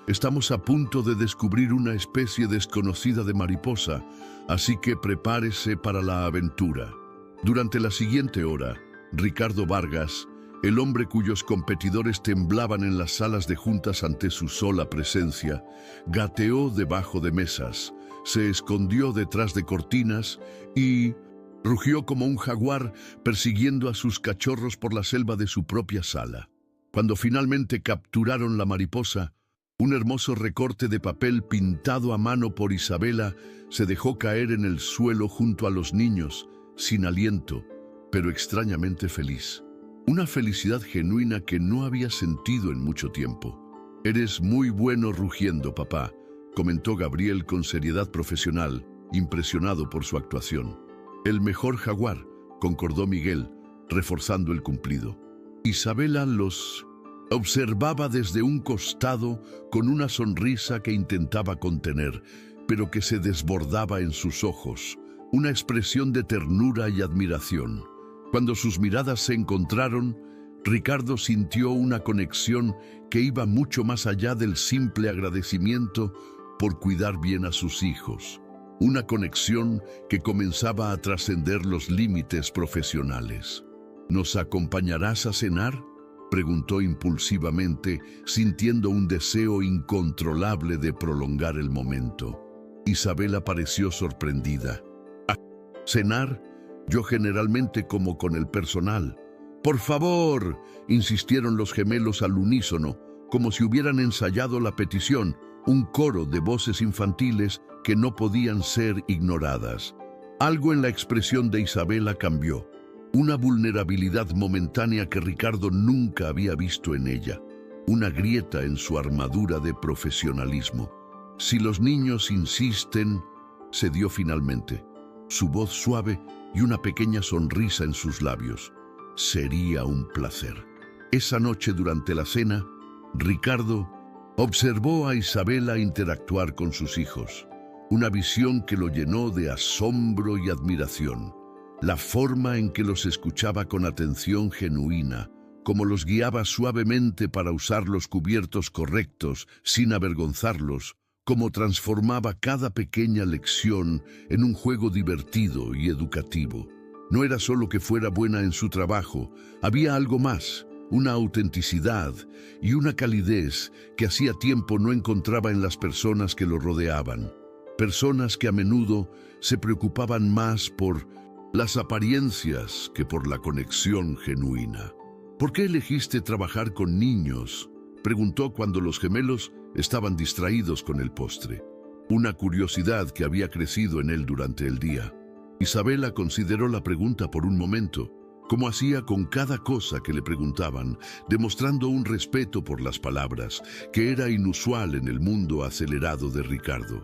«Estamos a punto de descubrir una especie desconocida de mariposa, así que prepárese para la aventura». Durante la siguiente hora, Ricardo Vargas, el hombre cuyos competidores temblaban en las salas de juntas ante su sola presencia, gateó debajo de mesas, se escondió detrás de cortinas y rugió como un jaguar persiguiendo a sus cachorros por la selva de su propia sala. Cuando finalmente capturaron la mariposa, un hermoso recorte de papel pintado a mano por Isabela se dejó caer en el suelo junto a los niños, sin aliento, pero extrañamente feliz. Una felicidad genuina que no había sentido en mucho tiempo. «Eres muy bueno rugiendo, papá», comentó Gabriel con seriedad profesional, impresionado por su actuación. «El mejor jaguar», concordó Miguel, reforzando el cumplido. Isabela los observaba desde un costado con una sonrisa que intentaba contener, pero que se desbordaba en sus ojos, una expresión de ternura y admiración. Cuando sus miradas se encontraron, Ricardo sintió una conexión que iba mucho más allá del simple agradecimiento por cuidar bien a sus hijos. Una conexión que comenzaba a trascender los límites profesionales. «¿Nos acompañarás a cenar?», preguntó impulsivamente, sintiendo un deseo incontrolable de prolongar el momento. Isabela pareció sorprendida. «¿A cenar? Yo generalmente como con el personal». «Por favor», insistieron los gemelos al unísono, como si hubieran ensayado la petición, un coro de voces infantiles que no podían ser ignoradas. Algo en la expresión de Isabela cambió, una vulnerabilidad momentánea que Ricardo nunca había visto en ella, una grieta en su armadura de profesionalismo. «Si los niños insisten», cedió finalmente, su voz suave y una pequeña sonrisa en sus labios. «Sería un placer». Esa noche durante la cena, Ricardo observó a Isabela interactuar con sus hijos, una visión que lo llenó de asombro y admiración. La forma en que los escuchaba con atención genuina, como los guiaba suavemente para usar los cubiertos correctos sin avergonzarlos, como transformaba cada pequeña lección en un juego divertido y educativo. No era solo que fuera buena en su trabajo, había algo más, una autenticidad y una calidez que hacía tiempo no encontraba en las personas que lo rodeaban. Personas que a menudo se preocupaban más por las apariencias que por la conexión genuina. «¿Por qué elegiste trabajar con niños?», preguntó cuando los gemelos estaban distraídos con el postre. Una curiosidad que había crecido en él durante el día. Isabela consideró la pregunta por un momento, como hacía con cada cosa que le preguntaban, demostrando un respeto por las palabras, que era inusual en el mundo acelerado de Ricardo.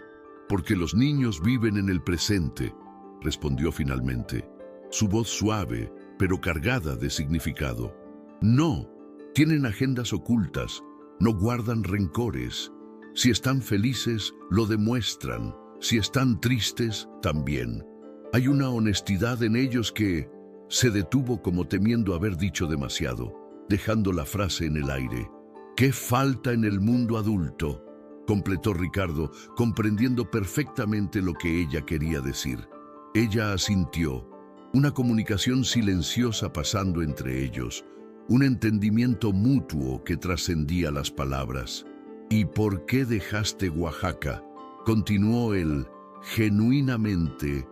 «Porque los niños viven en el presente», respondió finalmente. Su voz suave pero cargada de significado. No, tienen agendas ocultas, no guardan rencores. Si están felices, lo demuestran. Si están tristes, también. Hay una honestidad en ellos que se detuvo como temiendo haber dicho demasiado, dejando la frase en el aire. ¿Qué falta en el mundo adulto?, completó Ricardo, comprendiendo perfectamente lo que ella quería decir. Ella asintió, una comunicación silenciosa pasando entre ellos, un entendimiento mutuo que trascendía las palabras. ¿Y por qué dejaste Oaxaca?, continuó él, genuinamente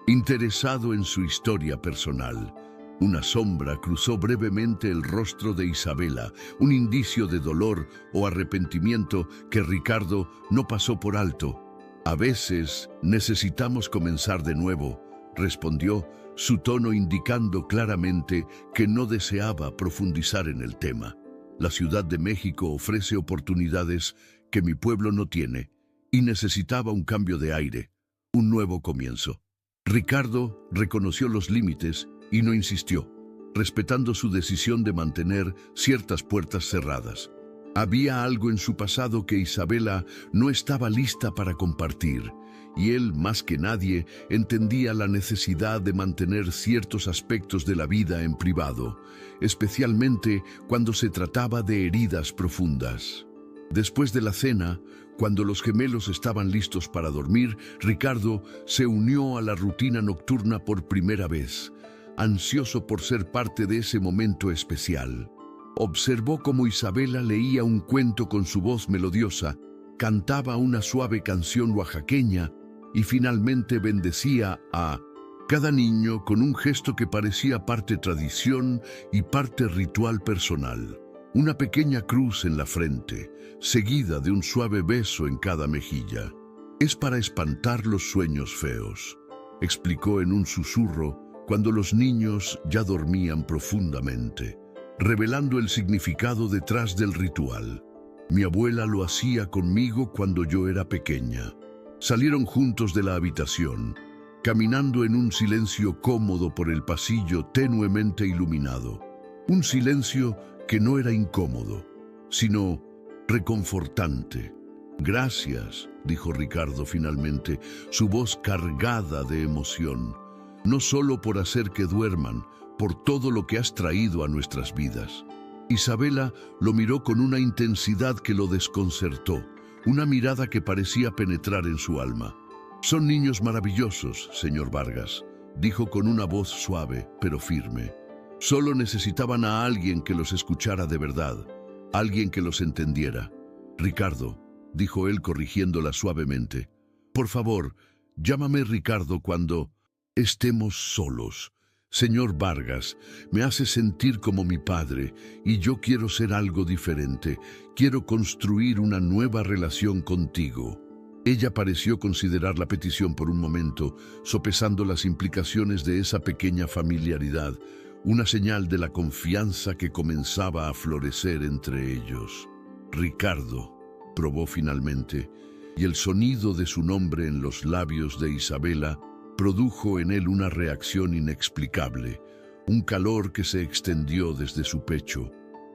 interesado en su historia personal. Una sombra cruzó brevemente el rostro de Isabela, un indicio de dolor o arrepentimiento que Ricardo no pasó por alto. A veces necesitamos comenzar de nuevo, respondió, su tono indicando claramente que no deseaba profundizar en el tema. La Ciudad de México ofrece oportunidades que mi pueblo no tiene y necesitaba un cambio de aire, un nuevo comienzo. Ricardo reconoció los límites y no insistió, respetando su decisión de mantener ciertas puertas cerradas. Había algo en su pasado que Isabela no estaba lista para compartir, y él, más que nadie, entendía la necesidad de mantener ciertos aspectos de la vida en privado, especialmente cuando se trataba de heridas profundas. Después de la cena, cuando los gemelos estaban listos para dormir, Ricardo se unió a la rutina nocturna por primera vez, ansioso por ser parte de ese momento especial. Observó cómo Isabela leía un cuento con su voz melodiosa, cantaba una suave canción oaxaqueña y finalmente bendecía a cada niño con un gesto que parecía parte tradición y parte ritual personal. Una pequeña cruz en la frente, seguida de un suave beso en cada mejilla. Es para espantar los sueños feos, explicó en un susurro cuando los niños ya dormían profundamente, revelando el significado detrás del ritual. Mi abuela lo hacía conmigo cuando yo era pequeña. Salieron juntos de la habitación, caminando en un silencio cómodo por el pasillo tenuemente iluminado. Un silencio que no era incómodo, sino reconfortante. Gracias, dijo Ricardo finalmente, su voz cargada de emoción. No solo por hacer que duerman, por todo lo que has traído a nuestras vidas. Isabela lo miró con una intensidad que lo desconcertó, una mirada que parecía penetrar en su alma. Son niños maravillosos, señor Vargas, dijo con una voz suave pero firme. Solo necesitaban a alguien que los escuchara de verdad, alguien que los entendiera. Ricardo, dijo él corrigiéndola suavemente, por favor, llámame Ricardo cuando estemos solos. Señor Vargas, me hace sentir como mi padre y yo quiero ser algo diferente. Quiero construir una nueva relación contigo. Ella pareció considerar la petición por un momento, sopesando las implicaciones de esa pequeña familiaridad, una señal de la confianza que comenzaba a florecer entre ellos. Ricardo, probó finalmente, y el sonido de su nombre en los labios de Isabela produjo en él una reacción inexplicable, un calor que se extendió desde su pecho,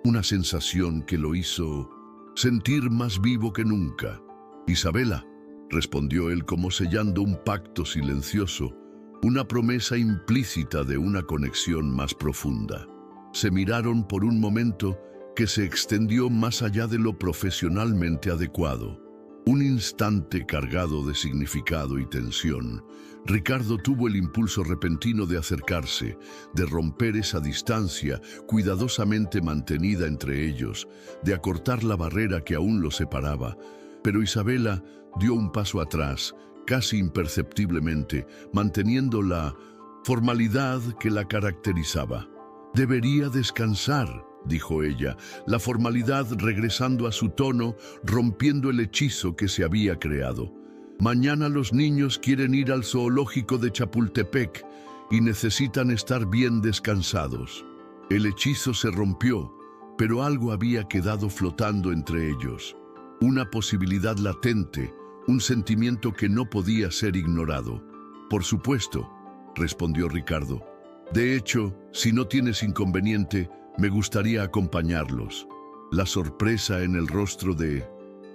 una sensación que lo hizo sentir más vivo que nunca. Isabela, respondió él como sellando un pacto silencioso, una promesa implícita de una conexión más profunda. Se miraron por un momento que se extendió más allá de lo profesionalmente adecuado. Un instante cargado de significado y tensión. Ricardo tuvo el impulso repentino de acercarse, de romper esa distancia cuidadosamente mantenida entre ellos, de acortar la barrera que aún los separaba. Pero Isabela dio un paso atrás, casi imperceptiblemente, manteniendo la formalidad que la caracterizaba. Debería descansar, dijo ella, la formalidad regresando a su tono, rompiendo el hechizo que se había creado. Mañana los niños quieren ir al zoológico de Chapultepec y necesitan estar bien descansados. El hechizo se rompió, pero algo había quedado flotando entre ellos. Una posibilidad latente, un sentimiento que no podía ser ignorado. Por supuesto, respondió Ricardo. De hecho, si no tienes inconveniente, me gustaría acompañarlos. La sorpresa en el rostro de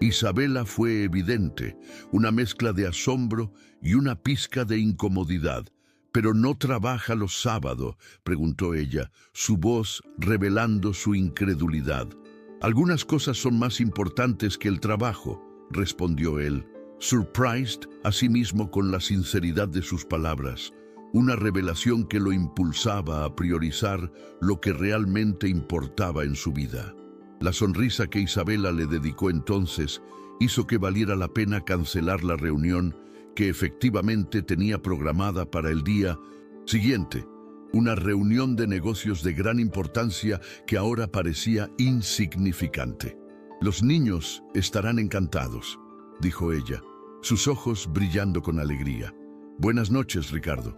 Isabela fue evidente, una mezcla de asombro y una pizca de incomodidad. «¿Pero no trabaja los sábados?», preguntó ella, su voz revelando su incredulidad. «Algunas cosas son más importantes que el trabajo», respondió él, surprised asimismo con la sinceridad de sus palabras, una revelación que lo impulsaba a priorizar lo que realmente importaba en su vida. La sonrisa que Isabela le dedicó entonces hizo que valiera la pena cancelar la reunión que efectivamente tenía programada para el día siguiente, una reunión de negocios de gran importancia que ahora parecía insignificante. «Los niños estarán encantados», dijo ella, sus ojos brillando con alegría. «Buenas noches, Ricardo».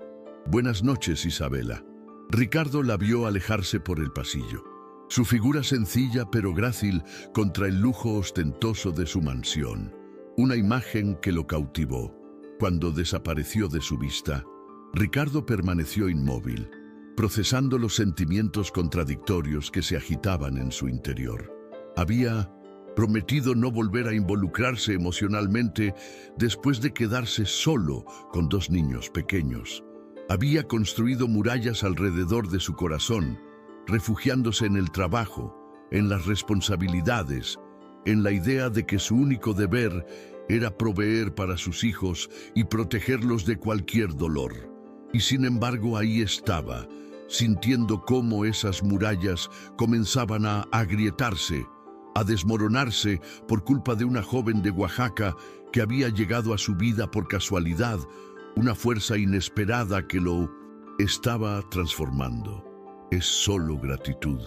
«Buenas noches, Isabela». Ricardo la vio alejarse por el pasillo, su figura sencilla pero grácil contra el lujo ostentoso de su mansión, una imagen que lo cautivó. Cuando desapareció de su vista, Ricardo permaneció inmóvil, procesando los sentimientos contradictorios que se agitaban en su interior. Había prometido no volver a involucrarse emocionalmente después de quedarse solo con dos niños pequeños. Había construido murallas alrededor de su corazón, refugiándose en el trabajo, en las responsabilidades, en la idea de que su único deber era proveer para sus hijos y protegerlos de cualquier dolor. Y sin embargo ahí estaba, sintiendo cómo esas murallas comenzaban a agrietarse, a desmoronarse por culpa de una joven de Oaxaca que había llegado a su vida por casualidad, una fuerza inesperada que lo estaba transformando. «Es solo gratitud»,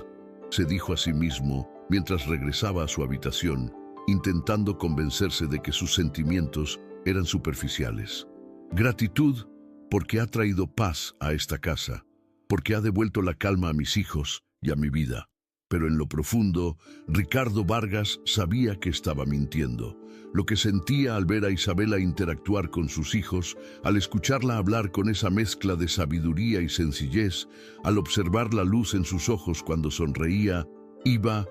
se dijo a sí mismo mientras regresaba a su habitación, intentando convencerse de que sus sentimientos eran superficiales. Gratitud porque ha traído paz a esta casa, porque ha devuelto la calma a mis hijos y a mi vida. Pero en lo profundo, Ricardo Vargas sabía que estaba mintiendo. Lo que sentía al ver a Isabela interactuar con sus hijos, al escucharla hablar con esa mezcla de sabiduría y sencillez, al observar la luz en sus ojos cuando sonreía, iba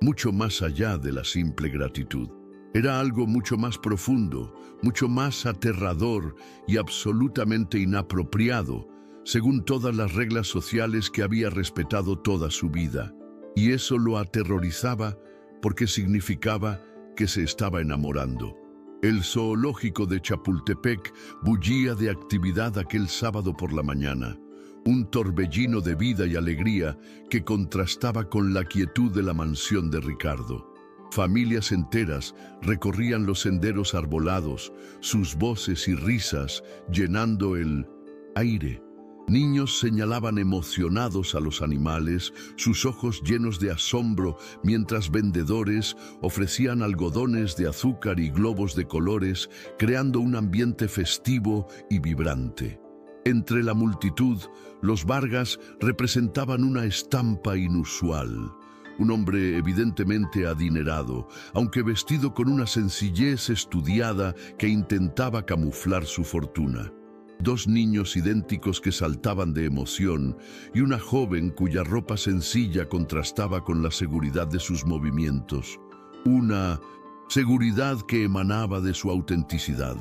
mucho más allá de la simple gratitud. Era algo mucho más profundo, mucho más aterrador y absolutamente inapropiado, según todas las reglas sociales que había respetado toda su vida. Y eso lo aterrorizaba porque significaba que se estaba enamorando. El zoológico de Chapultepec bullía de actividad aquel sábado por la mañana, un torbellino de vida y alegría que contrastaba con la quietud de la mansión de Ricardo. Familias enteras recorrían los senderos arbolados, sus voces y risas llenando el aire. Niños señalaban emocionados a los animales, sus ojos llenos de asombro, mientras vendedores ofrecían algodones de azúcar y globos de colores, creando un ambiente festivo y vibrante. Entre la multitud, los Vargas representaban una estampa inusual. Un hombre evidentemente adinerado, aunque vestido con una sencillez estudiada que intentaba camuflar su fortuna. Dos niños idénticos que saltaban de emoción y una joven cuya ropa sencilla contrastaba con la seguridad de sus movimientos. Una seguridad que emanaba de su autenticidad.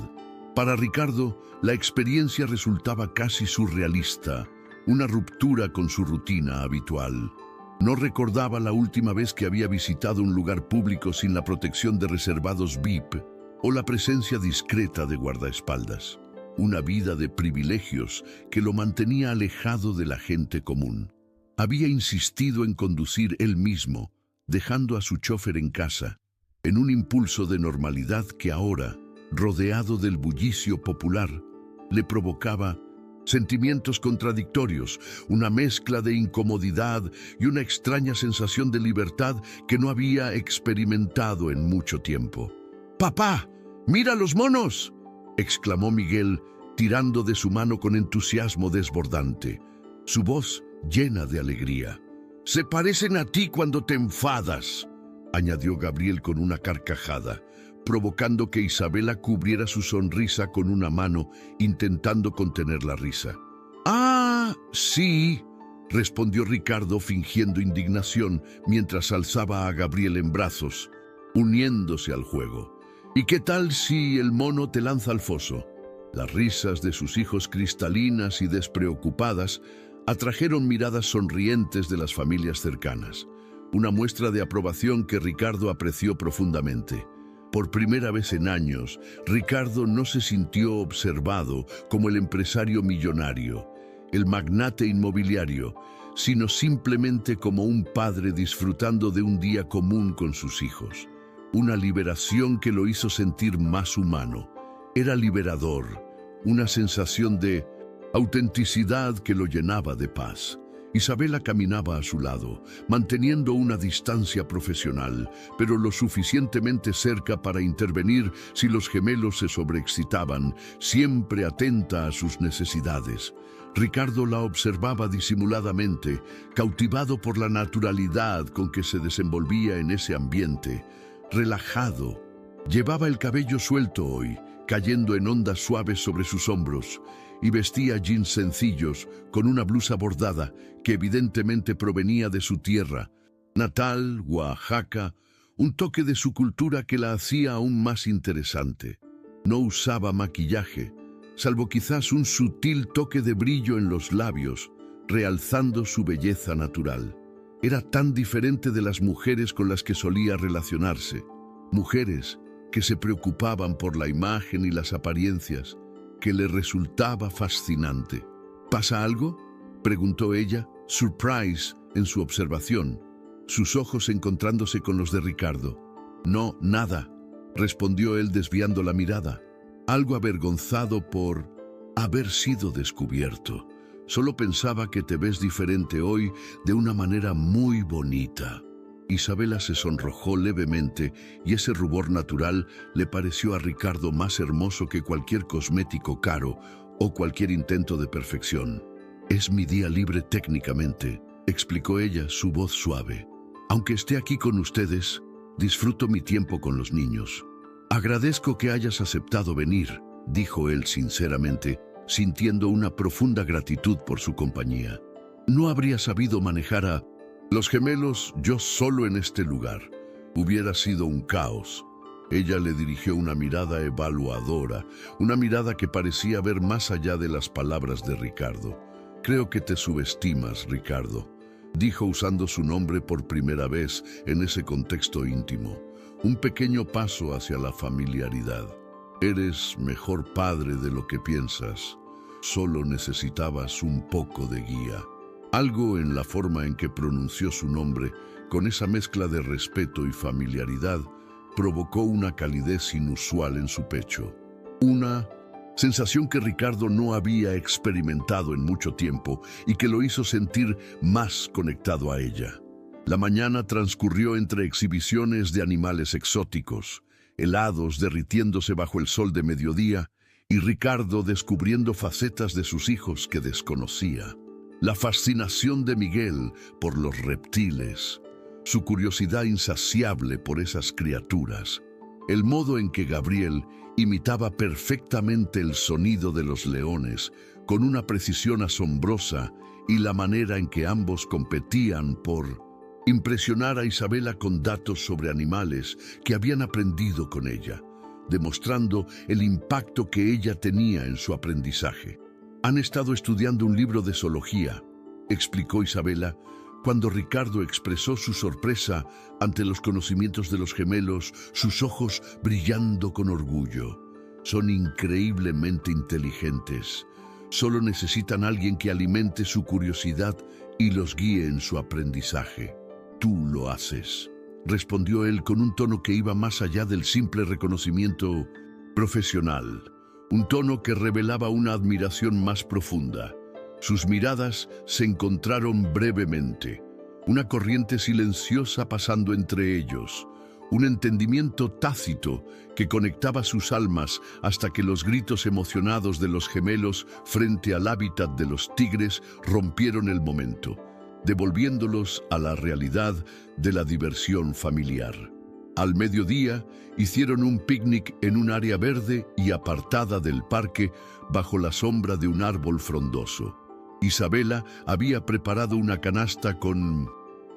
Para Ricardo, la experiencia resultaba casi surrealista, una ruptura con su rutina habitual. No recordaba la última vez que había visitado un lugar público sin la protección de reservados VIP o la presencia discreta de guardaespaldas. Una vida de privilegios que lo mantenía alejado de la gente común. Había insistido en conducir él mismo, dejando a su chofer en casa, en un impulso de normalidad que ahora, rodeado del bullicio popular, le provocaba sentimientos contradictorios, una mezcla de incomodidad y una extraña sensación de libertad que no había experimentado en mucho tiempo. «¡Papá! ¡Mira los monos!», exclamó Miguel, tirando de su mano con entusiasmo desbordante, su voz llena de alegría. «Se parecen a ti cuando te enfadas», añadió Gabriel con una carcajada, provocando que Isabela cubriera su sonrisa con una mano, intentando contener la risa. «Ah, Sí, respondió Ricardo fingiendo indignación mientras alzaba a Gabriel en brazos, uniéndose al juego. ¿Y qué tal si el mono te lanza al foso? Las risas de sus hijos cristalinas y despreocupadas atrajeron miradas sonrientes de las familias cercanas, una muestra de aprobación que Ricardo apreció profundamente. Por primera vez en años, Ricardo no se sintió observado como el empresario millonario, el magnate inmobiliario, sino simplemente como un padre disfrutando de un día común con sus hijos. Una liberación que lo hizo sentir más humano. Era liberador, una sensación de autenticidad que lo llenaba de paz. Isabela caminaba a su lado, manteniendo una distancia profesional, pero lo suficientemente cerca para intervenir si los gemelos se sobreexcitaban, siempre atenta a sus necesidades. Ricardo la observaba disimuladamente, cautivado por la naturalidad con que se desenvolvía en ese ambiente. Relajado. Llevaba el cabello suelto hoy, cayendo en ondas suaves sobre sus hombros, y vestía jeans sencillos con una blusa bordada que evidentemente provenía de su tierra natal, Oaxaca, un toque de su cultura que la hacía aún más interesante. No usaba maquillaje, salvo quizás un sutil toque de brillo en los labios, realzando su belleza natural. Era tan diferente de las mujeres con las que solía relacionarse, mujeres que se preocupaban por la imagen y las apariencias, que le resultaba fascinante. ¿Pasa algo?, preguntó ella, surprise en su observación, sus ojos encontrándose con los de Ricardo. No, nada, respondió él desviando la mirada, algo avergonzado por haber sido descubierto. Solo pensaba que te ves diferente hoy de una manera muy bonita. Isabela se sonrojó levemente y ese rubor natural le pareció a Ricardo más hermoso que cualquier cosmético caro o cualquier intento de perfección. Es mi día libre técnicamente, explicó ella, su voz suave. Aunque esté aquí con ustedes, disfruto mi tiempo con los niños. Agradezco que hayas aceptado venir, dijo él sinceramente, sintiendo una profunda gratitud por su compañía. No habría sabido manejar a los gemelos yo solo en este lugar. Hubiera sido un caos. Ella le dirigió una mirada evaluadora, una mirada que parecía ver más allá de las palabras de Ricardo. Creo que te subestimas, Ricardo, dijo usando su nombre por primera vez en ese contexto íntimo. Un pequeño paso hacia la familiaridad. Eres mejor padre de lo que piensas. Solo necesitabas un poco de guía. Algo en la forma en que pronunció su nombre, con esa mezcla de respeto y familiaridad, provocó una calidez inusual en su pecho. Una sensación que Ricardo no había experimentado en mucho tiempo y que lo hizo sentir más conectado a ella. La mañana transcurrió entre exhibiciones de animales exóticos, helados derritiéndose bajo el sol de mediodía y Ricardo descubriendo facetas de sus hijos que desconocía. La fascinación de Miguel por los reptiles, su curiosidad insaciable por esas criaturas, el modo en que Gabriel imitaba perfectamente el sonido de los leones con una precisión asombrosa y la manera en que ambos competían por impresionar a Isabela con datos sobre animales que habían aprendido con ella, demostrando el impacto que ella tenía en su aprendizaje. Han estado estudiando un libro de zoología, explicó Isabela, cuando Ricardo expresó su sorpresa ante los conocimientos de los gemelos, sus ojos brillando con orgullo. Son increíblemente inteligentes. Solo necesitan a alguien que alimente su curiosidad y los guíe en su aprendizaje. Tú lo haces, respondió él con un tono que iba más allá del simple reconocimiento profesional. Un tono que revelaba una admiración más profunda. Sus miradas se encontraron brevemente, una corriente silenciosa pasando entre ellos, un entendimiento tácito que conectaba sus almas hasta que los gritos emocionados de los gemelos frente al hábitat de los tigres rompieron el momento, devolviéndolos a la realidad de la diversión familiar. Al mediodía, hicieron un picnic en un área verde y apartada del parque bajo la sombra de un árbol frondoso. Isabela había preparado una canasta con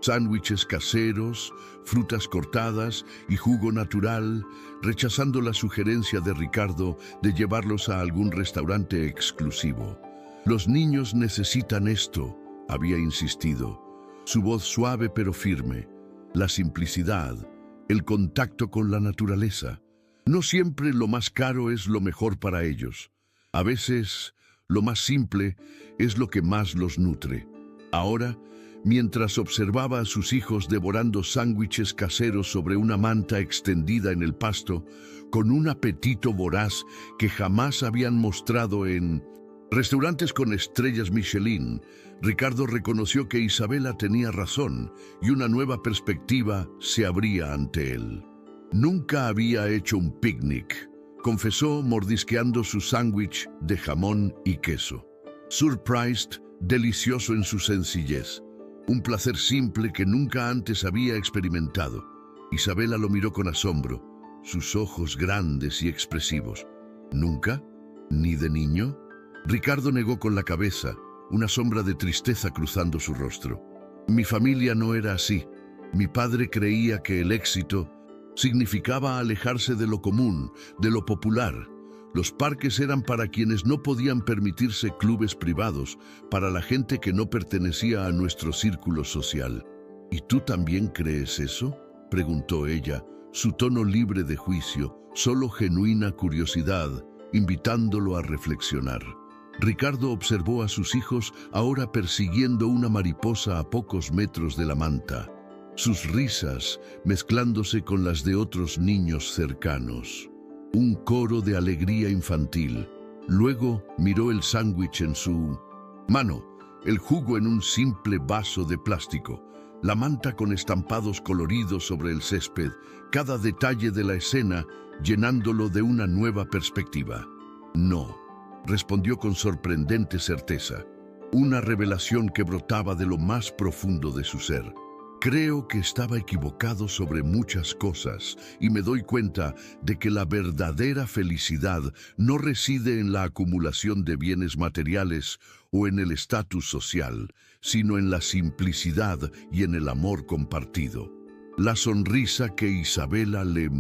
sándwiches caseros, frutas cortadas y jugo natural, rechazando la sugerencia de Ricardo de llevarlos a algún restaurante exclusivo. «Los niños necesitan esto», había insistido. Su voz suave pero firme. La simplicidad, el contacto con la naturaleza. No siempre lo más caro es lo mejor para ellos. A veces, lo más simple es lo que más los nutre. Ahora, mientras observaba a sus hijos devorando sándwiches caseros sobre una manta extendida en el pasto, con un apetito voraz que jamás habían mostrado en restaurantes con estrellas Michelin, Ricardo reconoció que Isabela tenía razón y una nueva perspectiva se abría ante él. Nunca había hecho un picnic, confesó mordisqueando su sándwich de jamón y queso. Surprised, delicioso en su sencillez. Un placer simple que nunca antes había experimentado. Isabela lo miró con asombro, sus ojos grandes y expresivos. ¿Nunca? ¿Ni de niño? Ricardo negó con la cabeza, una sombra de tristeza cruzando su rostro. Mi familia no era así. Mi padre creía que el éxito significaba alejarse de lo común, de lo popular. Los parques eran para quienes no podían permitirse clubes privados, para la gente que no pertenecía a nuestro círculo social. ¿Y tú también crees eso?, preguntó ella, su tono libre de juicio, solo genuina curiosidad, invitándolo a reflexionar. Ricardo observó a sus hijos ahora persiguiendo una mariposa a pocos metros de la manta, sus risas mezclándose con las de otros niños cercanos. Un coro de alegría infantil. Luego miró el sándwich en su mano, el jugo en un simple vaso de plástico, la manta con estampados coloridos sobre el césped, cada detalle de la escena llenándolo de una nueva perspectiva. No, respondió con sorprendente certeza, una revelación que brotaba de lo más profundo de su ser. Creo que estaba equivocado sobre muchas cosas y me doy cuenta de que la verdadera felicidad no reside en la acumulación de bienes materiales o en el estatus social, sino en la simplicidad y en el amor compartido. La sonrisa que Isabela le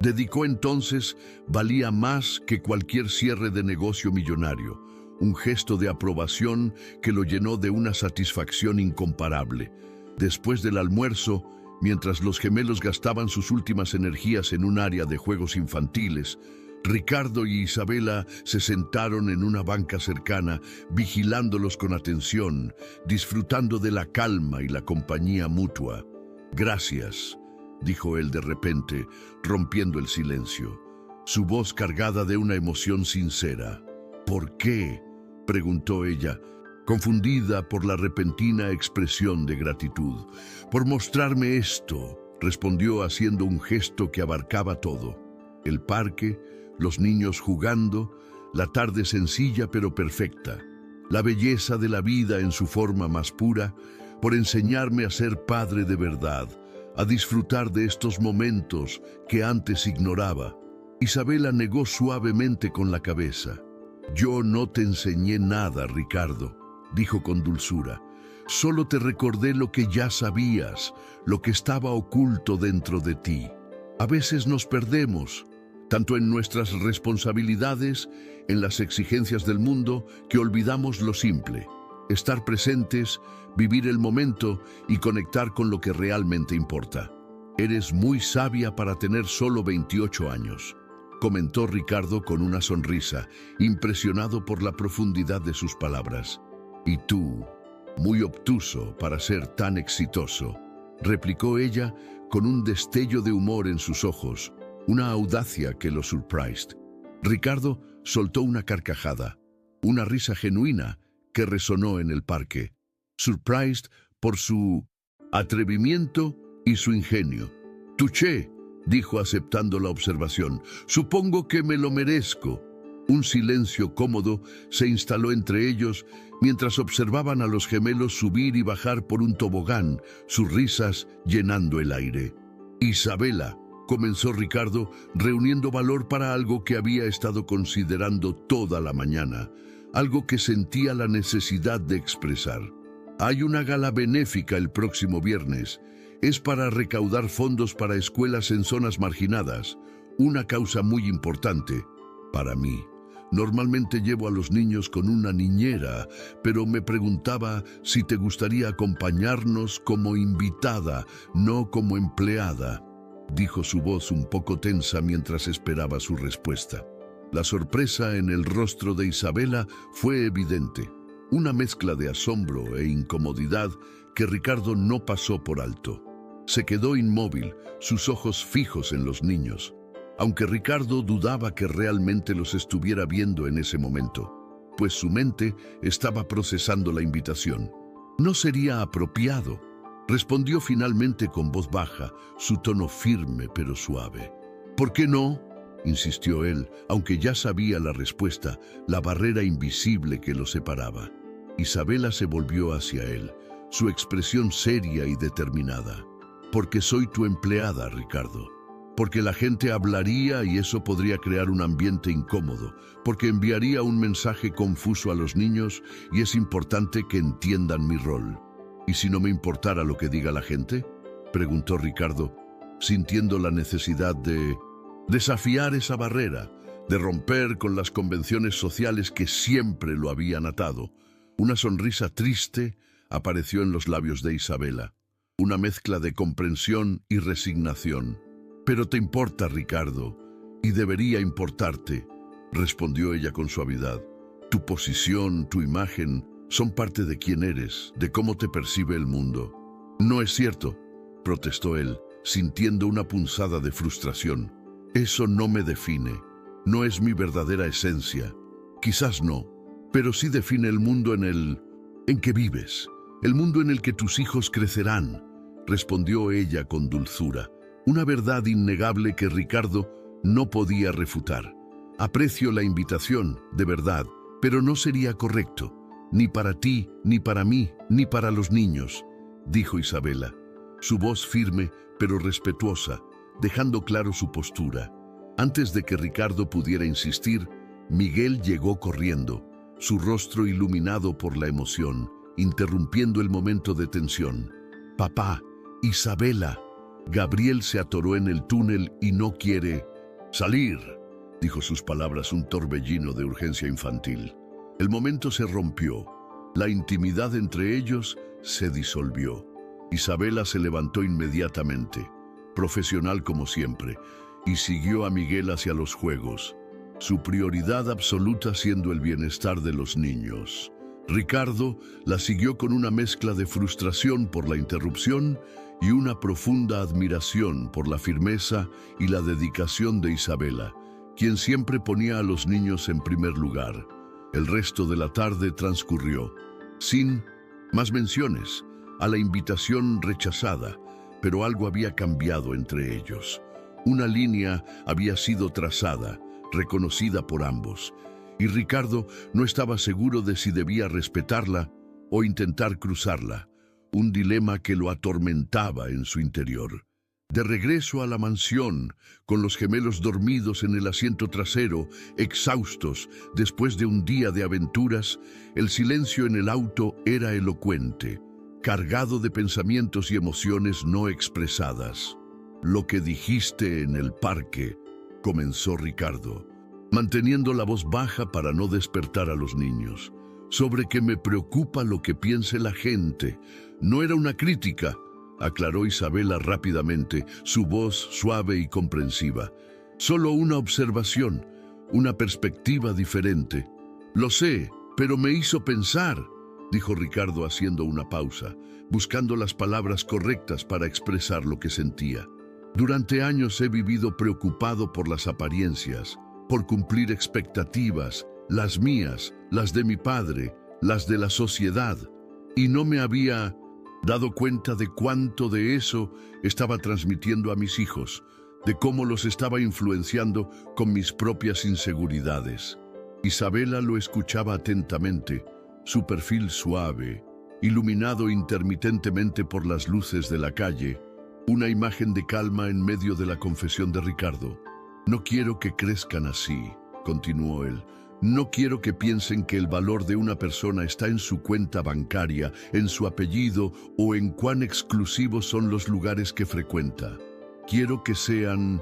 dedicó entonces valía más que cualquier cierre de negocio millonario, un gesto de aprobación que lo llenó de una satisfacción incomparable. Después del almuerzo, mientras los gemelos gastaban sus últimas energías en un área de juegos infantiles, Ricardo y Isabela se sentaron en una banca cercana, vigilándolos con atención, disfrutando de la calma y la compañía mutua. «Gracias», dijo él de repente, rompiendo el silencio, su voz cargada de una emoción sincera. «¿Por qué?», preguntó ella, confundida por la repentina expresión de gratitud. «Por mostrarme esto», respondió haciendo un gesto que abarcaba todo. El parque, los niños jugando, la tarde sencilla pero perfecta, la belleza de la vida en su forma más pura, por enseñarme a ser padre de verdad, a disfrutar de estos momentos que antes ignoraba. Isabela negó suavemente con la cabeza. «Yo no te enseñé nada, Ricardo», dijo con dulzura. «Solo te recordé lo que ya sabías, lo que estaba oculto dentro de ti. A veces nos perdemos, tanto en nuestras responsabilidades, en las exigencias del mundo, que olvidamos lo simple, estar presentes, vivir el momento y conectar con lo que realmente importa. Eres muy sabia para tener solo 28 años», comentó Ricardo con una sonrisa, impresionado por la profundidad de sus palabras. «Y tú, muy obtuso para ser tan exitoso», replicó ella con un destello de humor en sus ojos, una audacia que lo surprised. Ricardo soltó una carcajada, una risa genuina que resonó en el parque, surprised por su atrevimiento y su ingenio. «Touché», dijo aceptando la observación. «Supongo que me lo merezco». Un silencio cómodo se instaló entre ellos mientras observaban a los gemelos subir y bajar por un tobogán, sus risas llenando el aire. «Isabela», comenzó Ricardo, reuniendo valor para algo que había estado considerando toda la mañana. algo que sentía la necesidad de expresar. Hay una gala benéfica el próximo viernes. Es para recaudar fondos para escuelas en zonas marginadas, una causa muy importante para mí. Normalmente llevo a los niños con una niñera, pero me preguntaba si te gustaría acompañarnos como invitada, no como empleada, dijo su voz un poco tensa mientras esperaba su respuesta. La sorpresa en el rostro de Isabela fue evidente, una mezcla de asombro e incomodidad que Ricardo no pasó por alto. Se quedó inmóvil, sus ojos fijos en los niños, aunque Ricardo dudaba que realmente los estuviera viendo en ese momento, pues su mente estaba procesando la invitación. No sería apropiado, respondió finalmente con voz baja, su tono firme pero suave. ¿Por qué no?, insistió él, aunque ya sabía la respuesta, la barrera invisible que los separaba. Isabela se volvió hacia él, su expresión seria y determinada. Porque soy tu empleada, Ricardo. Porque la gente hablaría y eso podría crear un ambiente incómodo. Porque enviaría un mensaje confuso a los niños y es importante que entiendan mi rol. ¿Y si no me importara lo que diga la gente?, preguntó Ricardo, sintiendo la necesidad de desafiar esa barrera, de romper con las convenciones sociales que siempre lo habían atado. Una sonrisa triste apareció en los labios de Isabela, una mezcla de comprensión y resignación. «Pero te importa, Ricardo, y debería importarte», respondió ella con suavidad. «Tu posición, tu imagen, son parte de quién eres, de cómo te percibe el mundo». «No es cierto», protestó él, sintiendo una punzada de frustración. «Eso no me define, no es mi verdadera esencia. Quizás no, pero sí define el mundo en que vives, el mundo en el que tus hijos crecerán», respondió ella con dulzura, una verdad innegable que Ricardo no podía refutar. «Aprecio la invitación, de verdad, pero no sería correcto, ni para ti, ni para mí, ni para los niños», dijo Isabela, su voz firme pero respetuosa, dejando claro su postura. Antes de que Ricardo pudiera insistir, Miguel llegó corriendo, su rostro iluminado por la emoción, interrumpiendo el momento de tensión. «Papá, Isabela». Gabriel se atoró en el túnel y no quiere salir, dijo sus palabras un torbellino de urgencia infantil. El momento se rompió. La intimidad entre ellos se disolvió. Isabela se levantó inmediatamente, profesional como siempre, y siguió a Miguel hacia los juegos, su prioridad absoluta siendo el bienestar de los niños. Ricardo la siguió con una mezcla de frustración por la interrupción y una profunda admiración por la firmeza y la dedicación de Isabela, quien siempre ponía a los niños en primer lugar. El resto de la tarde transcurrió, sin más menciones, a la invitación rechazada, pero algo había cambiado entre ellos. Una línea había sido trazada, reconocida por ambos, y Ricardo no estaba seguro de si debía respetarla o intentar cruzarla, un dilema que lo atormentaba en su interior. De regreso a la mansión, con los gemelos dormidos en el asiento trasero, exhaustos después de un día de aventuras, el silencio en el auto era elocuente, cargado de pensamientos y emociones no expresadas. «Lo que dijiste en el parque», comenzó Ricardo, manteniendo la voz baja para no despertar a los niños, «sobre que me preocupa lo que piense la gente. No era una crítica», aclaró Isabela rápidamente, su voz suave y comprensiva. «Solo una observación, una perspectiva diferente». «Lo sé, pero me hizo pensar», dijo Ricardo haciendo una pausa, buscando las palabras correctas para expresar lo que sentía. «Durante años he vivido preocupado por las apariencias, por cumplir expectativas, las mías, las de mi padre, las de la sociedad, y no me había dado cuenta de cuánto de eso estaba transmitiendo a mis hijos, de cómo los estaba influenciando con mis propias inseguridades». Isabela lo escuchaba atentamente, su perfil suave, iluminado intermitentemente por las luces de la calle, una imagen de calma en medio de la confesión de Ricardo. «No quiero que crezcan así», continuó él. No quiero que piensen que el valor de una persona está en su cuenta bancaria, en su apellido o en cuán exclusivos son los lugares que frecuenta. Quiero que sean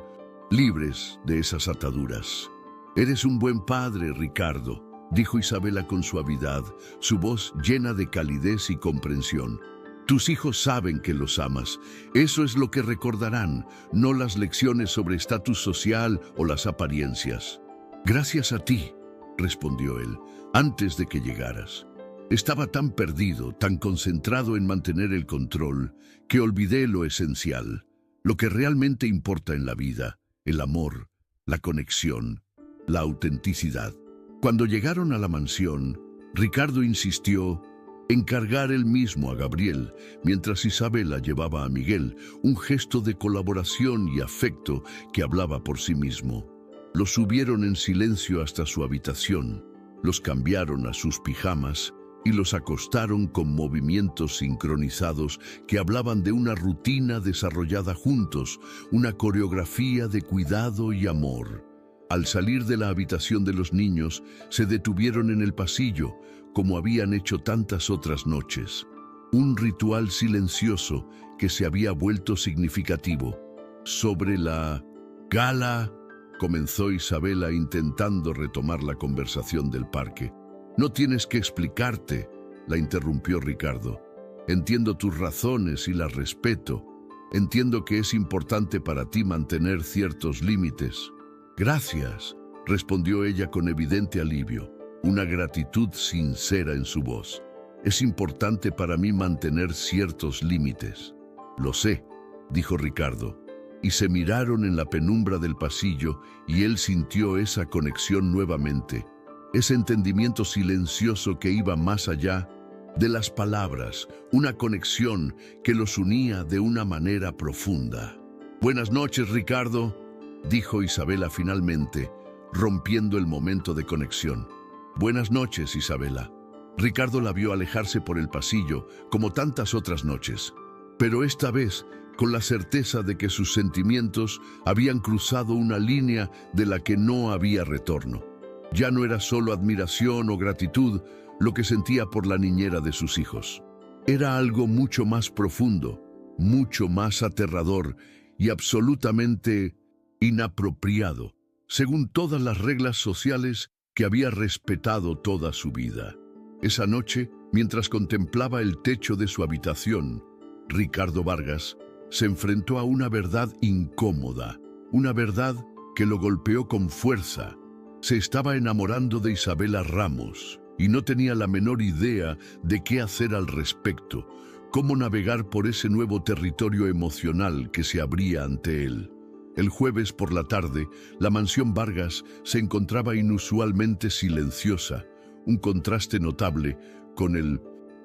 libres de esas ataduras. Eres un buen padre, Ricardo, dijo Isabela con suavidad, su voz llena de calidez y comprensión. Tus hijos saben que los amas. Eso es lo que recordarán, no las lecciones sobre estatus social o las apariencias. Gracias a ti, respondió él, antes de que llegaras. Estaba tan perdido, tan concentrado en mantener el control, que olvidé lo esencial, lo que realmente importa en la vida, el amor, la conexión, la autenticidad. Cuando llegaron a la mansión, Ricardo insistió en cargar él mismo a Gabriel, mientras Isabela llevaba a Miguel, un gesto de colaboración y afecto que hablaba por sí mismo. Los subieron en silencio hasta su habitación, los cambiaron a sus pijamas y los acostaron con movimientos sincronizados que hablaban de una rutina desarrollada juntos, una coreografía de cuidado y amor. Al salir de la habitación de los niños, se detuvieron en el pasillo, como habían hecho tantas otras noches. Un ritual silencioso que se había vuelto significativo. Sobre la gala, comenzó Isabela intentando retomar la conversación del parque. No tienes que explicarte, la interrumpió Ricardo. Entiendo tus razones y las respeto. Entiendo que es importante para ti mantener ciertos límites. Gracias, respondió ella con evidente alivio, una gratitud sincera en su voz. Es importante para mí mantener ciertos límites. Lo sé, dijo Ricardo, y se miraron en la penumbra del pasillo y él sintió esa conexión nuevamente, ese entendimiento silencioso que iba más allá de las palabras, una conexión que los unía de una manera profunda. Buenas noches, Ricardo, dijo Isabela finalmente, rompiendo el momento de conexión. Buenas noches, Isabela. Ricardo la vio alejarse por el pasillo, como tantas otras noches, pero esta vez con la certeza de que sus sentimientos habían cruzado una línea de la que no había retorno. Ya no era solo admiración o gratitud lo que sentía por la niñera de sus hijos. Era algo mucho más profundo, mucho más aterrador y absolutamente inapropiado, según todas las reglas sociales que había respetado toda su vida. Esa noche, mientras contemplaba el techo de su habitación, Ricardo Vargas se enfrentó a una verdad incómoda, una verdad que lo golpeó con fuerza. Se estaba enamorando de Isabela Ramos y no tenía la menor idea de qué hacer al respecto, cómo navegar por ese nuevo territorio emocional que se abría ante él. El jueves por la tarde, la mansión Vargas se encontraba inusualmente silenciosa, un contraste notable con el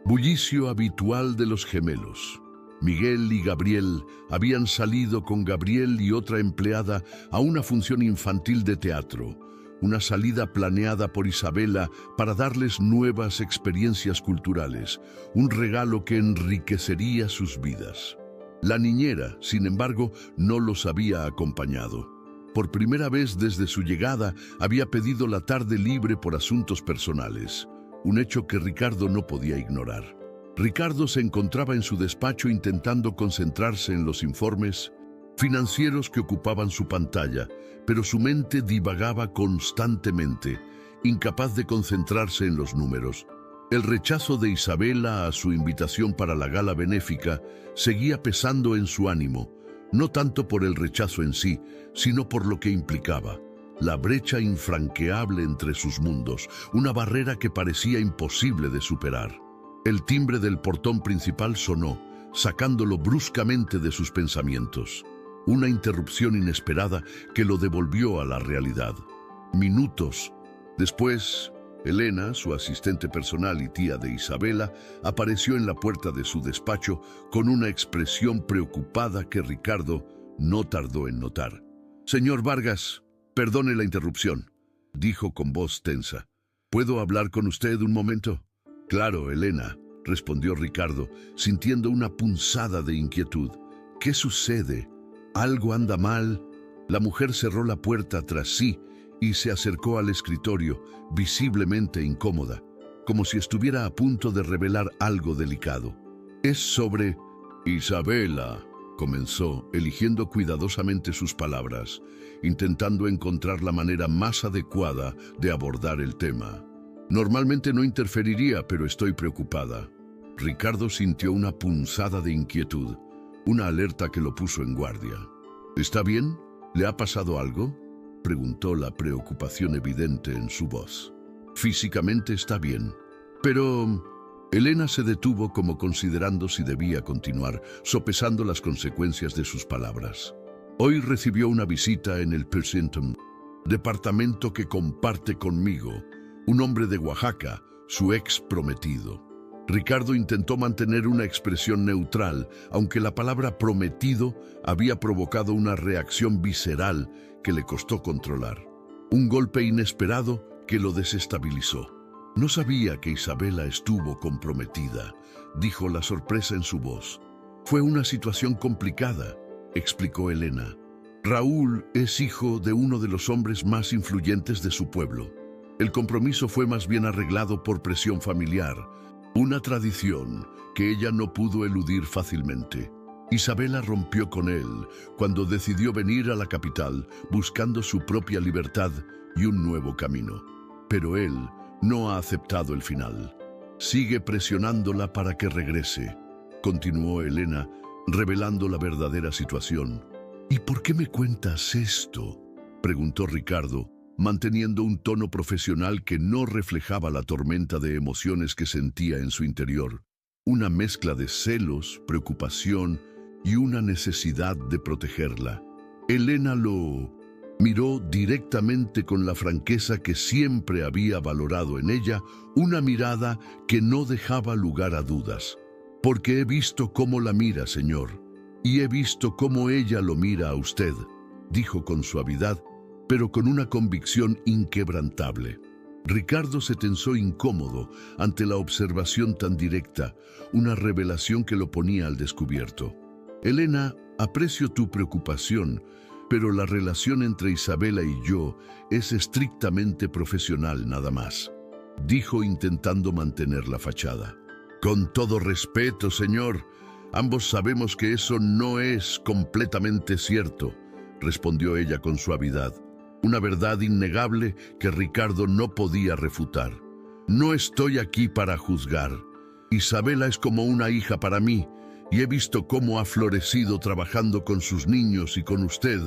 bullicio habitual de los gemelos. Miguel y Gabriel habían salido con Gabriel y otra empleada a una función infantil de teatro, una salida planeada por Isabela para darles nuevas experiencias culturales, un regalo que enriquecería sus vidas. La niñera, sin embargo, no los había acompañado. Por primera vez desde su llegada, había pedido la tarde libre por asuntos personales, un hecho que Ricardo no podía ignorar. Ricardo se encontraba en su despacho intentando concentrarse en los informes financieros que ocupaban su pantalla, pero su mente divagaba constantemente, incapaz de concentrarse en los números. El rechazo de Isabela a su invitación para la gala benéfica seguía pesando en su ánimo, no tanto por el rechazo en sí, sino por lo que implicaba. La brecha infranqueable entre sus mundos, una barrera que parecía imposible de superar. El timbre del portón principal sonó, sacándolo bruscamente de sus pensamientos. Una interrupción inesperada que lo devolvió a la realidad. Minutos después, Elena, su asistente personal y tía de Isabela, apareció en la puerta de su despacho con una expresión preocupada que Ricardo no tardó en notar. «Señor Vargas, perdone la interrupción», dijo con voz tensa. «¿Puedo hablar con usted un momento?» «Claro, Elena», respondió Ricardo, sintiendo una punzada de inquietud. «¿Qué sucede? ¿Algo anda mal?» La mujer cerró la puerta tras sí y se acercó al escritorio, visiblemente incómoda, como si estuviera a punto de revelar algo delicado. Es sobre Isabela, comenzó, eligiendo cuidadosamente sus palabras, intentando encontrar la manera más adecuada de abordar el tema. Normalmente no interferiría, pero estoy preocupada. Ricardo sintió una punzada de inquietud, una alerta que lo puso en guardia. ¿Está bien? ¿Le ha pasado algo?, preguntó, la preocupación evidente en su voz. Físicamente está bien, pero... Elena se detuvo como considerando si debía continuar, sopesando las consecuencias de sus palabras. Hoy recibió una visita en el Pleasanton, departamento que comparte conmigo, un hombre de Oaxaca, su ex prometido. Ricardo intentó mantener una expresión neutral, aunque la palabra prometido había provocado una reacción visceral que le costó controlar. Un golpe inesperado que lo desestabilizó. No sabía que Isabela estuvo comprometida, dijo, la sorpresa en su voz. Fue una situación complicada, explicó Elena. Raúl es hijo de uno de los hombres más influyentes de su pueblo. El compromiso fue más bien arreglado por presión familiar, una tradición que ella no pudo eludir fácilmente. Isabela rompió con él cuando decidió venir a la capital buscando su propia libertad y un nuevo camino. Pero él no ha aceptado el final. Sigue presionándola para que regrese, continuó Elena, revelando la verdadera situación. ¿Y por qué me cuentas esto?, preguntó Ricardo, manteniendo un tono profesional que no reflejaba la tormenta de emociones que sentía en su interior. Una mezcla de celos, preocupación y una necesidad de protegerla. Elena lo miró directamente con la franqueza que siempre había valorado en ella, una mirada que no dejaba lugar a dudas. Porque he visto cómo la mira, señor, y he visto cómo ella lo mira a usted, dijo con suavidad, pero con una convicción inquebrantable. Ricardo se tensó incómodo ante la observación tan directa, una revelación que lo ponía al descubierto. Elena, aprecio tu preocupación, pero la relación entre Isabela y yo es estrictamente profesional nada más, dijo intentando mantener la fachada. Con todo respeto, señor, ambos sabemos que eso no es completamente cierto, respondió ella con suavidad, una verdad innegable que Ricardo no podía refutar. No estoy aquí para juzgar. Isabela es como una hija para mí, y he visto cómo ha florecido trabajando con sus niños y con usted,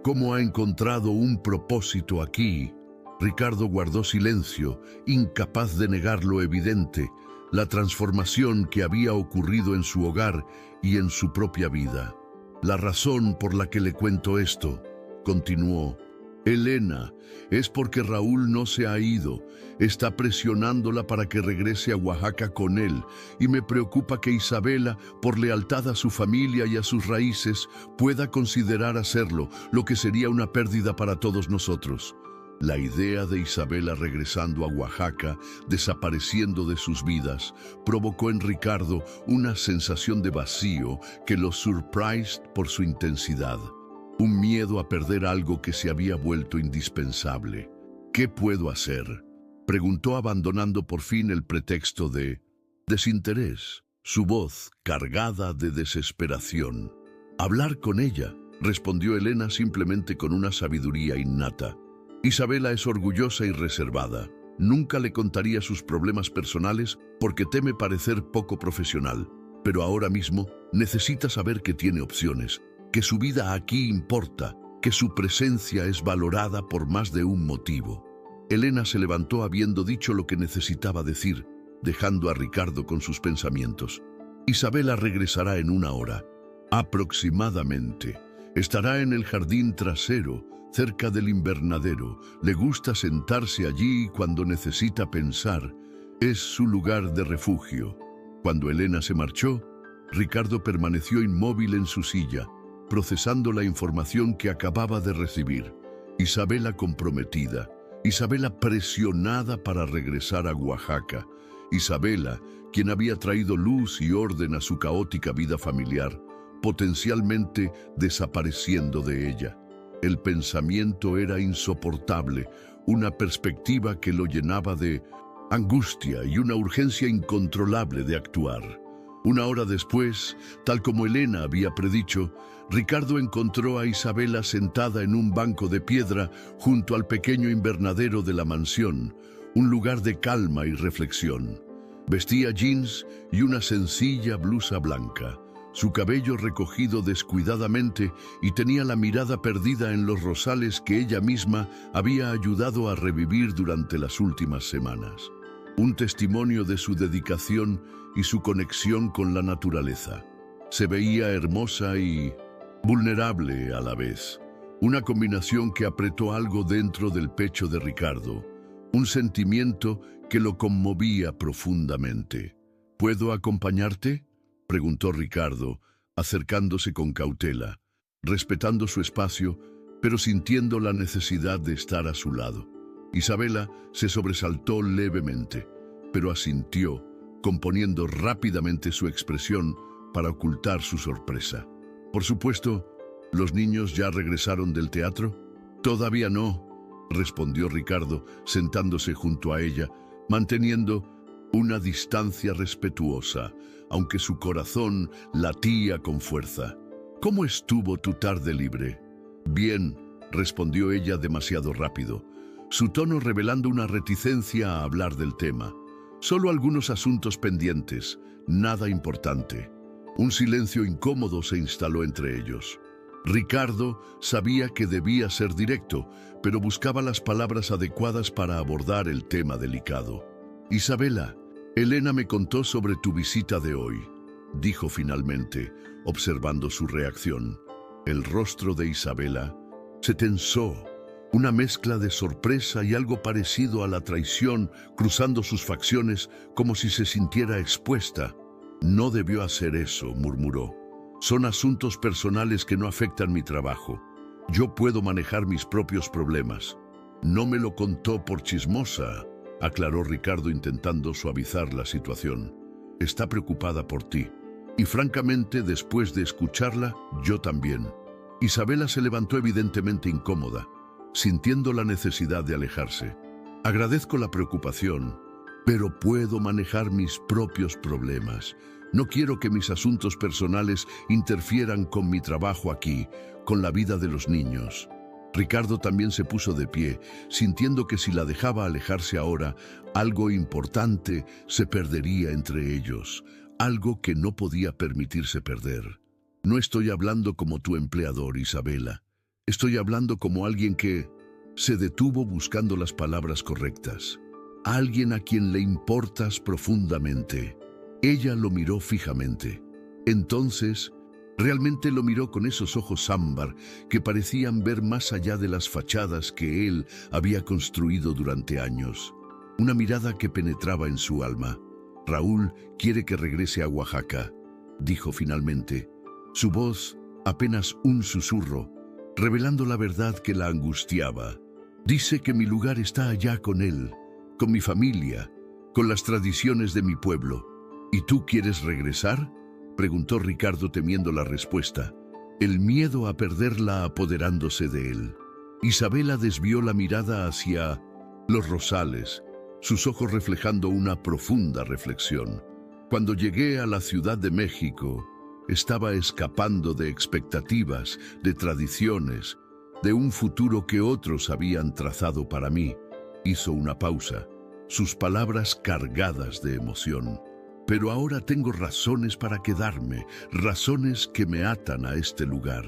cómo ha encontrado un propósito aquí. Ricardo guardó silencio, incapaz de negar lo evidente, la transformación que había ocurrido en su hogar y en su propia vida. La razón por la que le cuento esto, continuó, Elena, es porque Raúl no se ha ido, está presionándola para que regrese a Oaxaca con él, y me preocupa que Isabela, por lealtad a su familia y a sus raíces, pueda considerar hacerlo, lo que sería una pérdida para todos nosotros. La idea de Isabela regresando a Oaxaca, desapareciendo de sus vidas, provocó en Ricardo una sensación de vacío que lo surprised por su intensidad. Un miedo a perder algo que se había vuelto indispensable. ¿Qué puedo hacer?, preguntó, abandonando por fin el pretexto de desinterés, su voz cargada de desesperación. Hablar con ella, respondió Elena simplemente con una sabiduría innata. Isabela es orgullosa y reservada. Nunca le contaría sus problemas personales porque teme parecer poco profesional. Pero ahora mismo necesita saber que tiene opciones, que su vida aquí importa, que su presencia es valorada por más de un motivo. Elena se levantó habiendo dicho lo que necesitaba decir, dejando a Ricardo con sus pensamientos. Isabela regresará en 1 hora, aproximadamente. Estará en el jardín trasero, cerca del invernadero. Le gusta sentarse allí cuando necesita pensar. Es su lugar de refugio. Cuando Elena se marchó, Ricardo permaneció inmóvil en su silla, procesando la información que acababa de recibir. Isabela comprometida, Isabela presionada para regresar a Oaxaca, Isabela, quien había traído luz y orden a su caótica vida familiar, potencialmente desapareciendo de ella. El pensamiento era insoportable, una perspectiva que lo llenaba de angustia y una urgencia incontrolable de actuar. Una hora después, tal como Elena había predicho, Ricardo encontró a Isabela sentada en un banco de piedra junto al pequeño invernadero de la mansión, un lugar de calma y reflexión. Vestía jeans y una sencilla blusa blanca, su cabello recogido descuidadamente y tenía la mirada perdida en los rosales que ella misma había ayudado a revivir durante las últimas semanas. Un testimonio de su dedicación y su conexión con la naturaleza. Se veía hermosa y vulnerable a la vez. Una combinación que apretó algo dentro del pecho de Ricardo, un sentimiento que lo conmovía profundamente. ¿Puedo acompañarte?, preguntó Ricardo, acercándose con cautela, respetando su espacio, pero sintiendo la necesidad de estar a su lado. Isabela se sobresaltó levemente, pero asintió, componiendo rápidamente su expresión para ocultar su sorpresa. Por supuesto, ¿los niños ya regresaron del teatro? Todavía no, respondió Ricardo, sentándose junto a ella, manteniendo una distancia respetuosa, aunque su corazón latía con fuerza. ¿Cómo estuvo tu tarde libre? Bien, respondió ella demasiado rápido, su tono revelando una reticencia a hablar del tema. Solo algunos asuntos pendientes, nada importante. Un silencio incómodo se instaló entre ellos. Ricardo sabía que debía ser directo, pero buscaba las palabras adecuadas para abordar el tema delicado. Isabela, Elena me contó sobre tu visita de hoy, dijo finalmente, observando su reacción. El rostro de Isabela se tensó, una mezcla de sorpresa y algo parecido a la traición cruzando sus facciones como si se sintiera expuesta. No debió hacer eso, murmuró. Son asuntos personales que no afectan mi trabajo. Yo puedo manejar mis propios problemas. No me lo contó por chismosa, aclaró Ricardo intentando suavizar la situación. Está preocupada por ti. Y francamente, después de escucharla, yo también. Isabela se levantó evidentemente incómoda, sintiendo la necesidad de alejarse. Agradezco la preocupación, pero puedo manejar mis propios problemas. No quiero que mis asuntos personales interfieran con mi trabajo aquí, con la vida de los niños. Ricardo también se puso de pie, sintiendo que si la dejaba alejarse ahora, algo importante se perdería entre ellos, algo que no podía permitirse perder. No estoy hablando como tu empleador, Isabela. Estoy hablando como alguien que se detuvo buscando las palabras correctas. Alguien a quien le importas profundamente. Ella lo miró fijamente. Entonces, realmente lo miró con esos ojos ámbar que parecían ver más allá de las fachadas que él había construido durante años. Una mirada que penetraba en su alma. Raúl quiere que regrese a Oaxaca, dijo finalmente. Su voz, apenas un susurro, revelando la verdad que la angustiaba. Dice que mi lugar está allá con él, con mi familia, con las tradiciones de mi pueblo. ¿Y tú quieres regresar?, preguntó Ricardo temiendo la respuesta, el miedo a perderla apoderándose de él. Isabela desvió la mirada hacia los rosales, sus ojos reflejando una profunda reflexión. Cuando llegué a la Ciudad de México, estaba escapando de expectativas, de tradiciones, de un futuro que otros habían trazado para mí. Hizo una pausa, sus palabras cargadas de emoción. Pero ahora tengo razones para quedarme, razones que me atan a este lugar.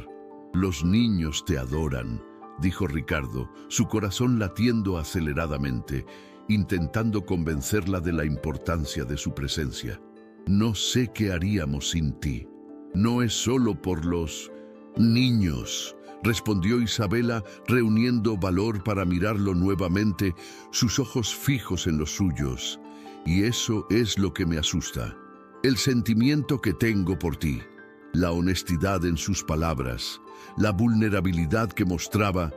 Los niños te adoran, dijo Ricardo, su corazón latiendo aceleradamente, intentando convencerla de la importancia de su presencia. No sé qué haríamos sin ti. No es solo por los niños, respondió Isabela, reuniendo valor para mirarlo nuevamente, sus ojos fijos en los suyos. Y eso es lo que me asusta. El sentimiento que tengo por ti, la honestidad en sus palabras, la vulnerabilidad que mostraba,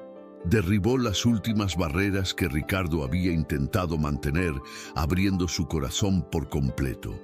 derribó las últimas barreras que Ricardo había intentado mantener, abriendo su corazón por completo.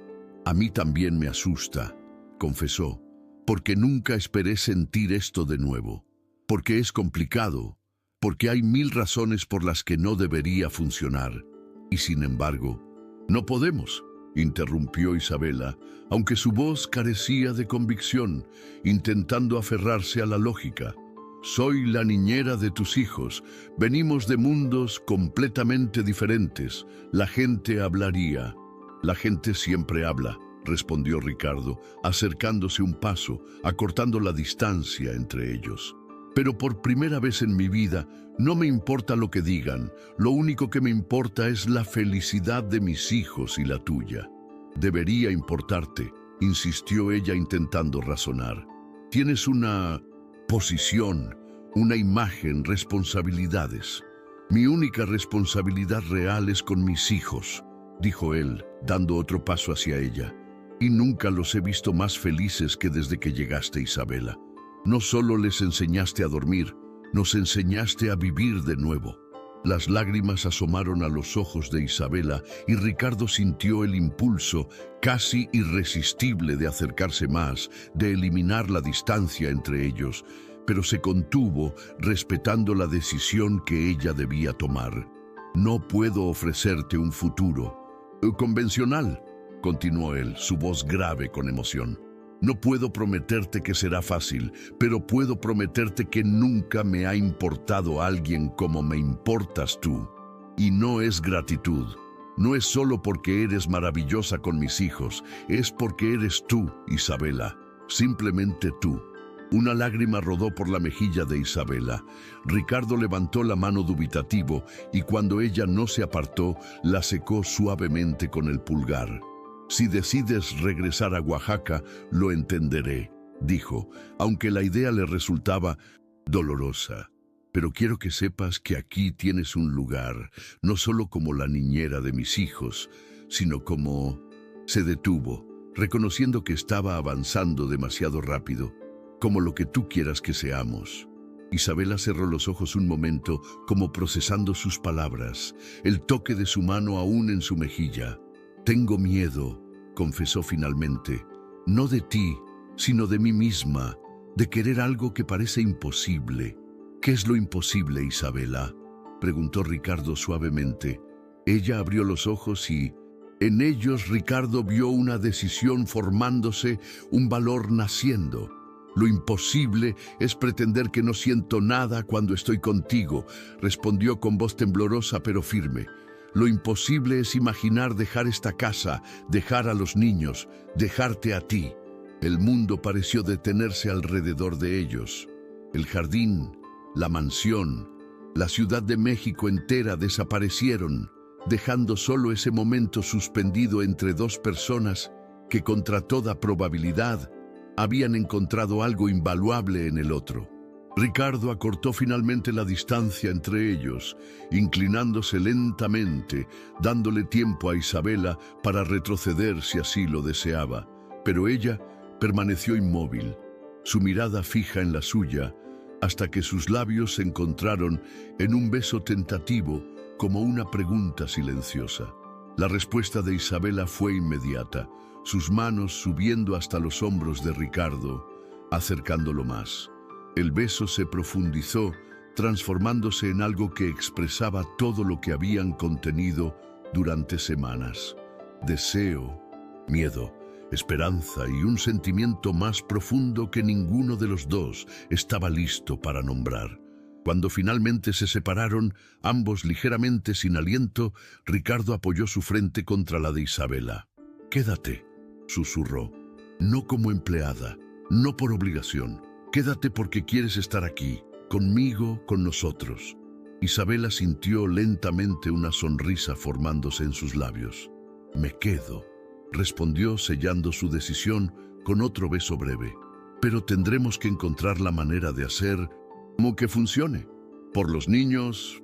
A mí también me asusta, confesó, porque nunca esperé sentir esto de nuevo. porque es complicado, porque hay 1000 razones por las que no debería funcionar. Y sin embargo, no podemos, interrumpió Isabela, aunque su voz carecía de convicción, intentando aferrarse a la lógica. Soy la niñera de tus hijos. Venimos de mundos completamente diferentes. La gente hablaría. La gente siempre habla, respondió Ricardo, acercándose un paso, acortando la distancia entre ellos. Pero por primera vez en mi vida, no me importa lo que digan. Lo único que me importa es la felicidad de mis hijos y la tuya. Debería importarte, insistió ella intentando razonar. Tienes una posición, una imagen, responsabilidades. Mi única responsabilidad real es con mis hijos, dijo él, dando otro paso hacia ella. Y nunca los he visto más felices que desde que llegaste, Isabela. No solo les enseñaste a dormir, nos enseñaste a vivir de nuevo. Las lágrimas asomaron a los ojos de Isabela y Ricardo sintió el impulso casi irresistible de acercarse más, de eliminar la distancia entre ellos, pero se contuvo respetando la decisión que ella debía tomar. No puedo ofrecerte un futuro convencional, continuó él, su voz grave con emoción. No puedo prometerte que será fácil, pero puedo prometerte que nunca me ha importado alguien como me importas tú. Y no es gratitud. No es solo porque eres maravillosa con mis hijos, es porque eres tú, Isabela. Simplemente tú. Una lágrima rodó por la mejilla de Isabela. Ricardo levantó la mano dubitativo y cuando ella no se apartó, la secó suavemente con el pulgar. Si decides regresar a Oaxaca, lo entenderé, dijo, aunque la idea le resultaba dolorosa. Pero quiero que sepas que aquí tienes un lugar, no solo como la niñera de mis hijos, sino como... Se detuvo, reconociendo que estaba avanzando demasiado rápido, como lo que tú quieras que seamos. Isabela cerró los ojos un momento, como procesando sus palabras, el toque de su mano aún en su mejilla. Tengo miedo, confesó finalmente, no de ti, sino de mí misma, de querer algo que parece imposible. ¿Qué es lo imposible, Isabela?, preguntó Ricardo suavemente. Ella abrió los ojos y, en ellos, Ricardo vio una decisión formándose, un valor naciendo. Lo imposible es pretender que no siento nada cuando estoy contigo, respondió con voz temblorosa pero firme. Lo imposible es imaginar dejar esta casa, dejar a los niños, dejarte a ti. El mundo pareció detenerse alrededor de ellos. El jardín, la mansión, la Ciudad de México entera desaparecieron, dejando solo ese momento suspendido entre dos personas que contra toda probabilidad habían encontrado algo invaluable en el otro. Ricardo acortó finalmente la distancia entre ellos, inclinándose lentamente, dándole tiempo a Isabela para retroceder si así lo deseaba. Pero ella permaneció inmóvil, su mirada fija en la suya, hasta que sus labios se encontraron en un beso tentativo, como una pregunta silenciosa. La respuesta de Isabela fue inmediata, sus manos subiendo hasta los hombros de Ricardo, acercándolo más. El beso se profundizó, transformándose en algo que expresaba todo lo que habían contenido durante semanas. Deseo, miedo, esperanza y un sentimiento más profundo que ninguno de los dos estaba listo para nombrar. Cuando finalmente se separaron, ambos ligeramente sin aliento, Ricardo apoyó su frente contra la de Isabela. «Quédate», susurró, «no como empleada, no por obligación. Quédate porque quieres estar aquí, conmigo, con nosotros». Isabela sintió lentamente una sonrisa formándose en sus labios. «Me quedo», respondió sellando su decisión con otro beso breve. «Pero tendremos que encontrar la manera de hacer como que funcione. Por los niños,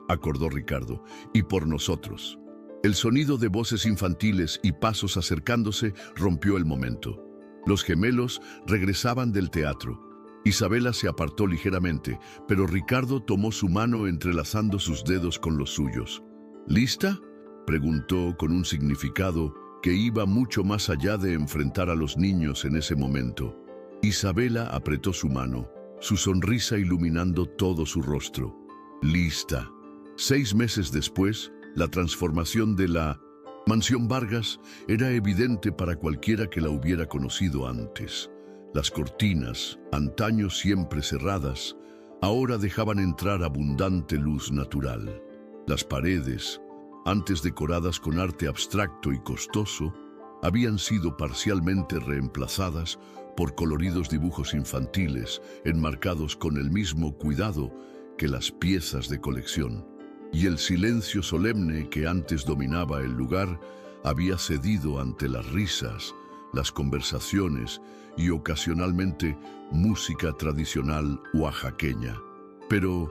acordó Ricardo, y por nosotros». El sonido de voces infantiles y pasos acercándose rompió el momento. Los gemelos regresaban del teatro. Isabela se apartó ligeramente, pero Ricardo tomó su mano entrelazando sus dedos con los suyos. «¿Lista?», preguntó con un significado que iba mucho más allá de enfrentar a los niños en ese momento. Isabela apretó su mano, su sonrisa iluminando todo su rostro. Lista. 6 meses después, la transformación de la Mansión Vargas era evidente para cualquiera que la hubiera conocido antes. Las cortinas, antaño siempre cerradas, ahora dejaban entrar abundante luz natural. Las paredes, antes decoradas con arte abstracto y costoso, habían sido parcialmente reemplazadas por coloridos dibujos infantiles, enmarcados con el mismo cuidado que las piezas de colección. Y el silencio solemne que antes dominaba el lugar había cedido ante las risas, las conversaciones y ocasionalmente música tradicional oaxaqueña. Pero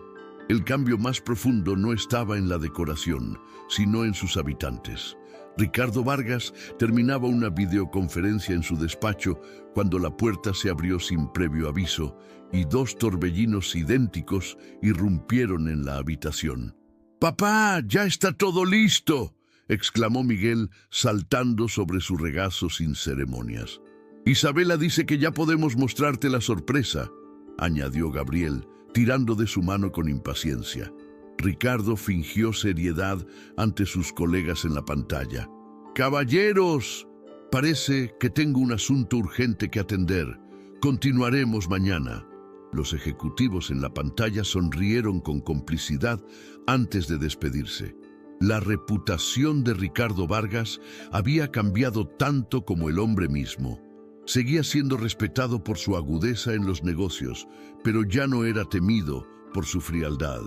el cambio más profundo no estaba en la decoración, sino en sus habitantes. Ricardo Vargas terminaba una videoconferencia en su despacho cuando la puerta se abrió sin previo aviso y 2 torbellinos idénticos irrumpieron en la habitación. «¡Papá, ya está todo listo!», exclamó Miguel, saltando sobre su regazo sin ceremonias. «Isabela dice que ya podemos mostrarte la sorpresa», añadió Gabriel, tirando de su mano con impaciencia. Ricardo fingió seriedad ante sus colegas en la pantalla. «Caballeros, parece que tengo un asunto urgente que atender. Continuaremos mañana». Los ejecutivos en la pantalla sonrieron con complicidad antes de despedirse. La reputación de Ricardo Vargas había cambiado tanto como el hombre mismo. Seguía siendo respetado por su agudeza en los negocios, pero ya no era temido por su frialdad.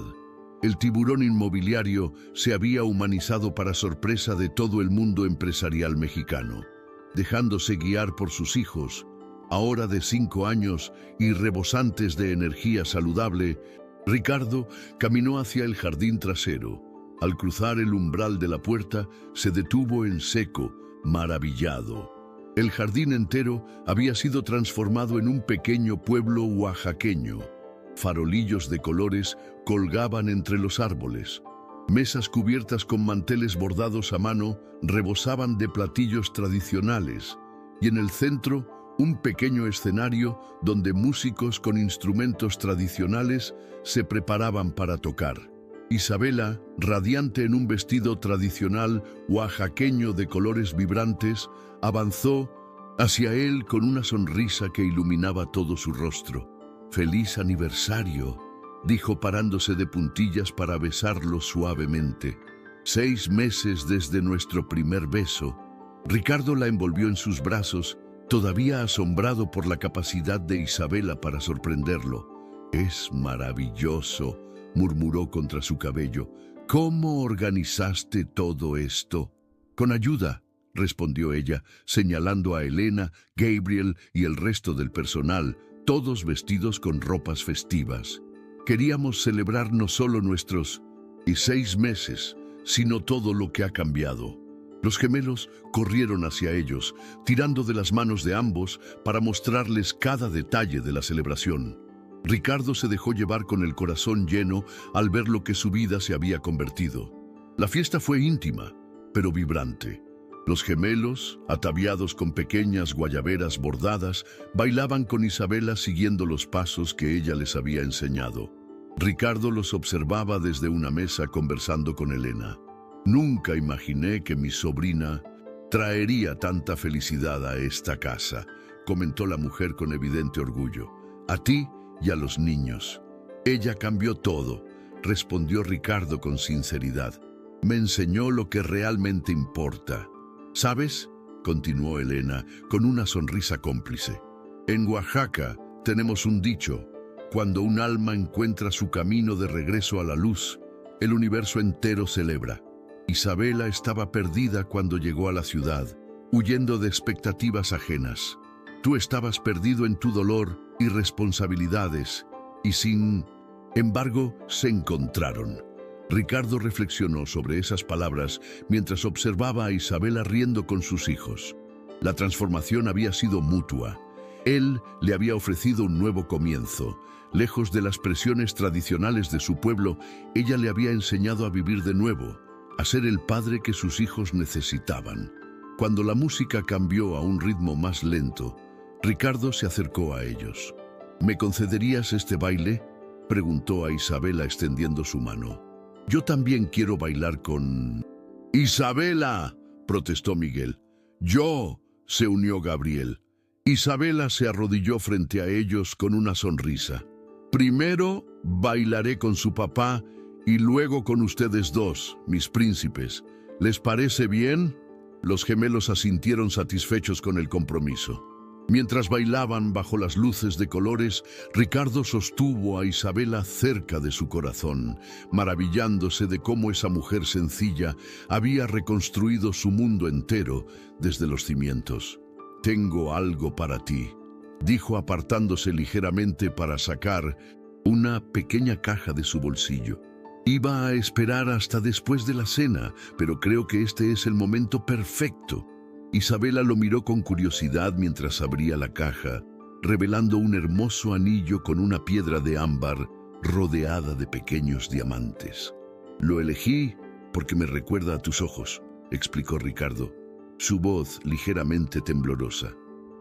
El tiburón inmobiliario se había humanizado para sorpresa de todo el mundo empresarial mexicano. Dejándose guiar por sus hijos, ahora de 5 años y rebosantes de energía saludable, Ricardo caminó hacia el jardín trasero. Al cruzar el umbral de la puerta, se detuvo en seco, maravillado. El jardín entero había sido transformado en un pequeño pueblo oaxaqueño. Farolillos de colores colgaban entre los árboles. Mesas cubiertas con manteles bordados a mano rebosaban de platillos tradicionales. Y en el centro, un pequeño escenario donde músicos con instrumentos tradicionales se preparaban para tocar. Isabela, radiante en un vestido tradicional oaxaqueño de colores vibrantes, avanzó hacia él con una sonrisa que iluminaba todo su rostro. «¡Feliz aniversario!», dijo parándose de puntillas para besarlo suavemente. 6 meses desde nuestro primer beso. Ricardo la envolvió en sus brazos, todavía asombrado por la capacidad de Isabela para sorprenderlo. «Es maravilloso», murmuró contra su cabello. «¿Cómo organizaste todo esto?» «Con ayuda», respondió ella, señalando a Elena, Gabriel y el resto del personal, todos vestidos con ropas festivas. Queríamos celebrar no solo nuestros 6 meses, sino todo lo que ha cambiado. Los gemelos corrieron hacia ellos, tirando de las manos de ambos para mostrarles cada detalle de la celebración. Ricardo se dejó llevar con el corazón lleno al ver lo que su vida se había convertido. La fiesta fue íntima, pero vibrante. Los gemelos, ataviados con pequeñas guayaberas bordadas, bailaban con Isabela siguiendo los pasos que ella les había enseñado. Ricardo los observaba desde una mesa conversando con Elena. «Nunca imaginé que mi sobrina traería tanta felicidad a esta casa», comentó la mujer con evidente orgullo. «A ti y a los niños. Ella cambió todo», respondió Ricardo con sinceridad. «Me enseñó lo que realmente importa. ¿Sabes?», continuó Elena con una sonrisa cómplice. «En Oaxaca tenemos un dicho: cuando un alma encuentra su camino de regreso a la luz, el universo entero celebra. Isabela estaba perdida cuando llegó a la ciudad, huyendo de expectativas ajenas. Tú estabas perdido en tu dolor y responsabilidades, y sin embargo se encontraron». Ricardo reflexionó sobre esas palabras mientras observaba a Isabela riendo con sus hijos. La transformación había sido mutua. Él le había ofrecido un nuevo comienzo. Lejos de las presiones tradicionales de su pueblo, ella le había enseñado a vivir de nuevo, a ser el padre que sus hijos necesitaban. Cuando la música cambió a un ritmo más lento, Ricardo se acercó a ellos. ¿Me concederías este baile?, preguntó a Isabela extendiendo su mano. Yo también quiero bailar con... ¡Isabela!, protestó Miguel. ¡Yo!, se unió Gabriel. Isabela se arrodilló frente a ellos con una sonrisa. Primero bailaré con su papá y luego con ustedes dos, mis príncipes. ¿Les parece bien? Los gemelos asintieron satisfechos con el compromiso. Mientras bailaban bajo las luces de colores, Ricardo sostuvo a Isabela cerca de su corazón, maravillándose de cómo esa mujer sencilla había reconstruido su mundo entero desde los cimientos. «Tengo algo para ti», dijo apartándose ligeramente para sacar una pequeña caja de su bolsillo. Iba a esperar hasta después de la cena, pero creo que este es el momento perfecto. Isabela lo miró con curiosidad mientras abría la caja, revelando un hermoso anillo con una piedra de ámbar rodeada de pequeños diamantes. «Lo elegí porque me recuerda a tus ojos», explicó Ricardo, su voz ligeramente temblorosa.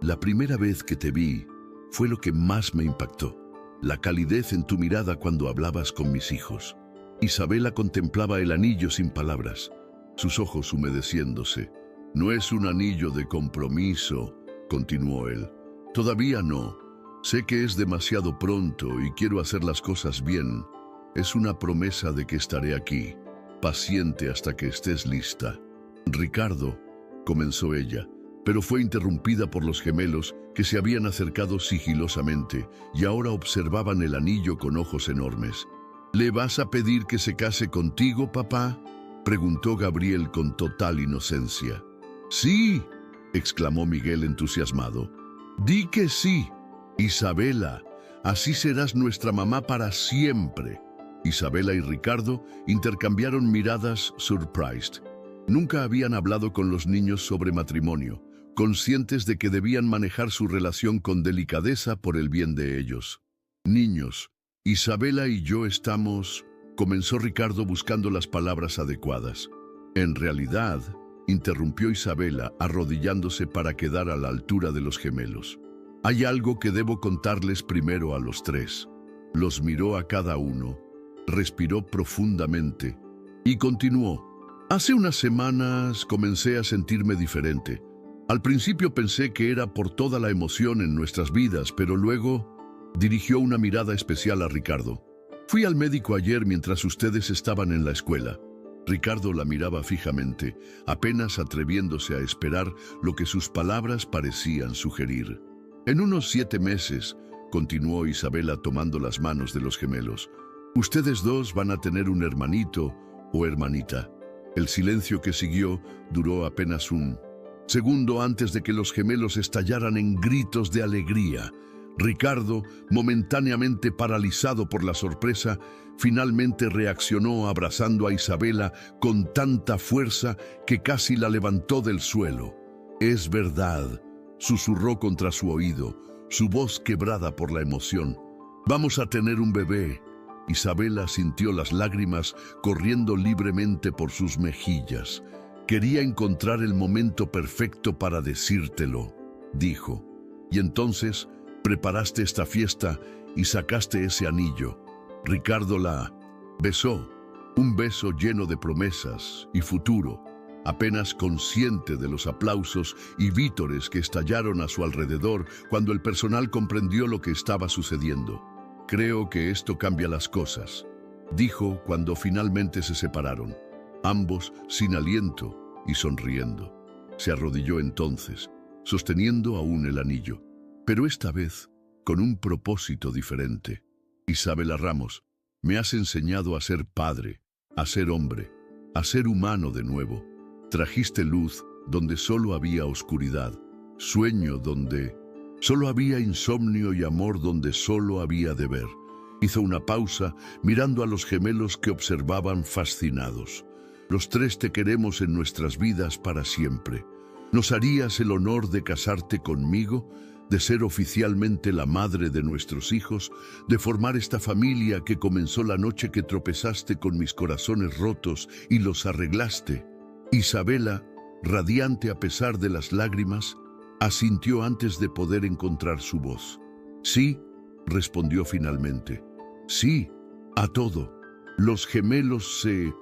«La primera vez que te vi fue lo que más me impactó, la calidez en tu mirada cuando hablabas con mis hijos». Isabela contemplaba el anillo sin palabras, sus ojos humedeciéndose. «No es un anillo de compromiso», continuó él. «Todavía no. Sé que es demasiado pronto y quiero hacer las cosas bien. Es una promesa de que estaré aquí, paciente hasta que estés lista». «Ricardo», comenzó ella, pero fue interrumpida por los gemelos que se habían acercado sigilosamente y ahora observaban el anillo con ojos enormes. «¿Le vas a pedir que se case contigo, papá?», preguntó Gabriel con total inocencia. «Sí», exclamó Miguel entusiasmado. «Di que sí, Isabela, así serás nuestra mamá para siempre». Isabela y Ricardo intercambiaron miradas surprised. Nunca habían hablado con los niños sobre matrimonio, conscientes de que debían manejar su relación con delicadeza por el bien de ellos. «Niños, Isabela y yo estamos...», comenzó Ricardo buscando las palabras adecuadas. «En realidad», interrumpió Isabela, arrodillándose para quedar a la altura de los gemelos. «Hay algo que debo contarles primero a los tres». Los miró a cada uno, respiró profundamente y continuó. «Hace unas semanas comencé a sentirme diferente. Al principio pensé que era por toda la emoción en nuestras vidas, pero luego...», dirigió una mirada especial a Ricardo. «Fui al médico ayer mientras ustedes estaban en la escuela». Ricardo la miraba fijamente, apenas atreviéndose a esperar lo que sus palabras parecían sugerir. «En unos 7 meses», continuó Isabela tomando las manos de los gemelos, «ustedes dos van a tener un hermanito o hermanita». El silencio que siguió duró apenas un segundo antes de que los gemelos estallaran en gritos de alegría. Ricardo, momentáneamente paralizado por la sorpresa, finalmente reaccionó abrazando a Isabela con tanta fuerza que casi la levantó del suelo. «Es verdad», susurró contra su oído, su voz quebrada por la emoción. «Vamos a tener un bebé». Isabela sintió las lágrimas corriendo libremente por sus mejillas. «Quería encontrar el momento perfecto para decírtelo», dijo. «Y entonces preparaste esta fiesta y sacaste ese anillo». Ricardo la besó, un beso lleno de promesas y futuro, apenas consciente de los aplausos y vítores que estallaron a su alrededor cuando el personal comprendió lo que estaba sucediendo. «Creo que esto cambia las cosas», dijo cuando finalmente se separaron, ambos sin aliento y sonriendo. Se arrodilló entonces, sosteniendo aún el anillo, pero esta vez con un propósito diferente. «Isabela Ramos, me has enseñado a ser padre, a ser hombre, a ser humano de nuevo. Trajiste luz donde solo había oscuridad, sueño donde solo había insomnio y amor donde solo había deber». Hizo una pausa mirando a los gemelos que observaban fascinados. «Los tres te queremos en nuestras vidas para siempre. ¿Nos harías el honor de casarte conmigo, de ser oficialmente la madre de nuestros hijos, de formar esta familia que comenzó la noche que tropezaste con mis corazones rotos y los arreglaste?» Isabela, radiante a pesar de las lágrimas, asintió antes de poder encontrar su voz. «Sí, respondió finalmente. Sí, a todo. Los gemelos se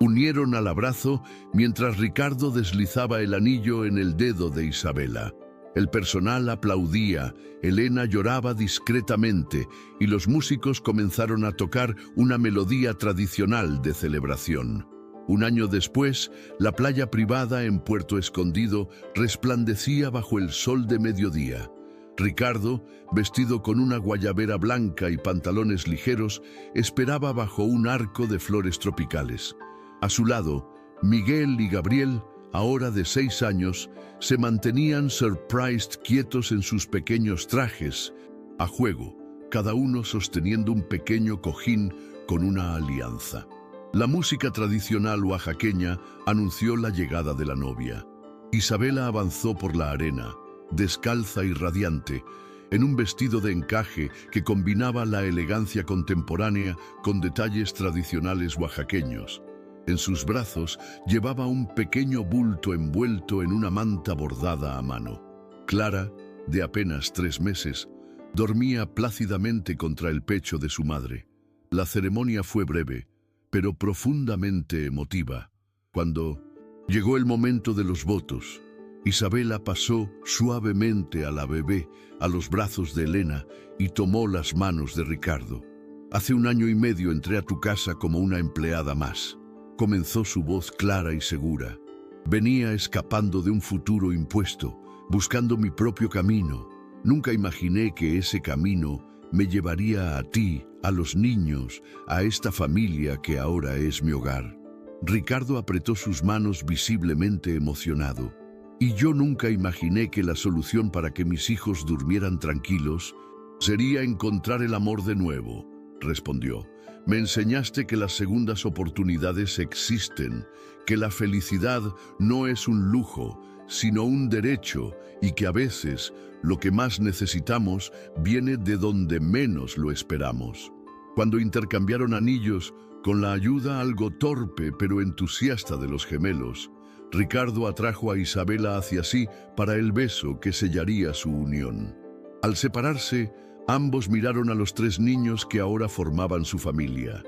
unieron al abrazo mientras Ricardo deslizaba el anillo en el dedo de Isabela. El personal aplaudía, Elena lloraba discretamente y los músicos comenzaron a tocar una melodía tradicional de celebración. Un año después, la playa privada en Puerto Escondido resplandecía bajo el sol de mediodía. Ricardo, vestido con una guayabera blanca y pantalones ligeros, esperaba bajo un arco de flores tropicales. A su lado, Miguel y Gabriel, ahora de 6 años, se mantenían surprised quietos en sus pequeños trajes, a juego, cada uno sosteniendo un pequeño cojín con una alianza. La música tradicional oaxaqueña anunció la llegada de la novia. Isabela avanzó por la arena, descalza y radiante, en un vestido de encaje que combinaba la elegancia contemporánea con detalles tradicionales oaxaqueños. En sus brazos llevaba un pequeño bulto envuelto en una manta bordada a mano. Clara, de apenas 3 meses, dormía plácidamente contra el pecho de su madre. La ceremonia fue breve, pero profundamente emotiva. Cuando llegó el momento de los votos, Isabela pasó suavemente a la bebé a los brazos de Elena y tomó las manos de Ricardo. Hace 1 año y medio entré a tu casa como una empleada más. Comenzó su voz clara y segura. Venía escapando de un futuro impuesto, buscando mi propio camino. Nunca imaginé que ese camino me llevaría a ti, a los niños, a esta familia que ahora es mi hogar. Ricardo apretó sus manos visiblemente emocionado. Y yo nunca imaginé que la solución para que mis hijos durmieran tranquilos sería encontrar el amor de nuevo, respondió. Me enseñaste que las segundas oportunidades existen, que la felicidad no es un lujo, sino un derecho, y que a veces lo que más necesitamos viene de donde menos lo esperamos. Cuando intercambiaron anillos, con la ayuda algo torpe pero entusiasta de los gemelos, Ricardo atrajo a Isabela hacia sí para el beso que sellaría su unión. Al separarse, ambos miraron a los 3 niños que ahora formaban su familia.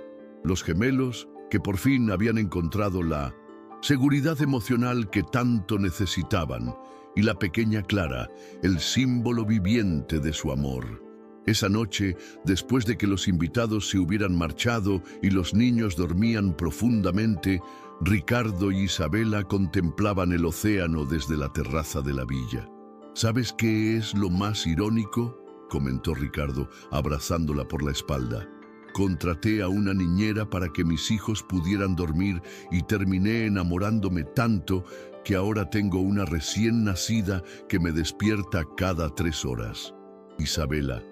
Los gemelos, que por fin habían encontrado la seguridad emocional que tanto necesitaban, y la pequeña Clara, el símbolo viviente de su amor. Esa noche, después de que los invitados se hubieran marchado y los niños dormían profundamente, Ricardo y Isabela contemplaban el océano desde la terraza de la villa. ¿Sabes qué es lo más irónico?, comentó Ricardo, abrazándola por la espalda. Contraté a una niñera para que mis hijos pudieran dormir y terminé enamorándome tanto que ahora tengo una recién nacida que me despierta cada 3 horas. Isabela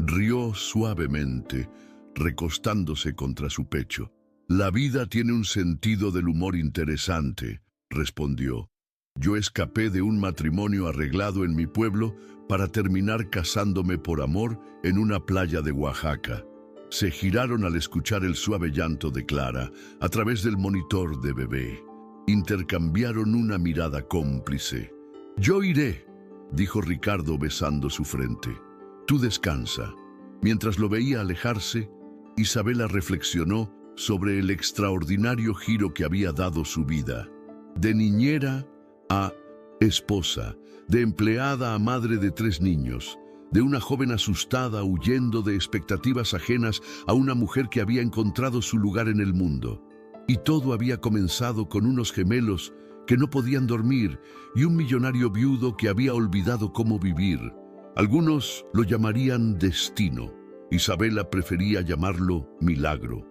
rió suavemente, recostándose contra su pecho. La vida tiene un sentido del humor interesante, respondió. Yo escapé de un matrimonio arreglado en mi pueblo para terminar casándome por amor en una playa de Oaxaca. Se giraron al escuchar el suave llanto de Clara a través del monitor de bebé. Intercambiaron una mirada cómplice. Yo iré, dijo Ricardo besando su frente. Tú descansa. Mientras lo veía alejarse, Isabela reflexionó sobre el extraordinario giro que había dado su vida. De niñera a esposa, de empleada a madre de 3 niños, de una joven asustada huyendo de expectativas ajenas a una mujer que había encontrado su lugar en el mundo. Y todo había comenzado con unos gemelos que no podían dormir y un millonario viudo que había olvidado cómo vivir. Algunos lo llamarían destino. Isabela prefería llamarlo milagro.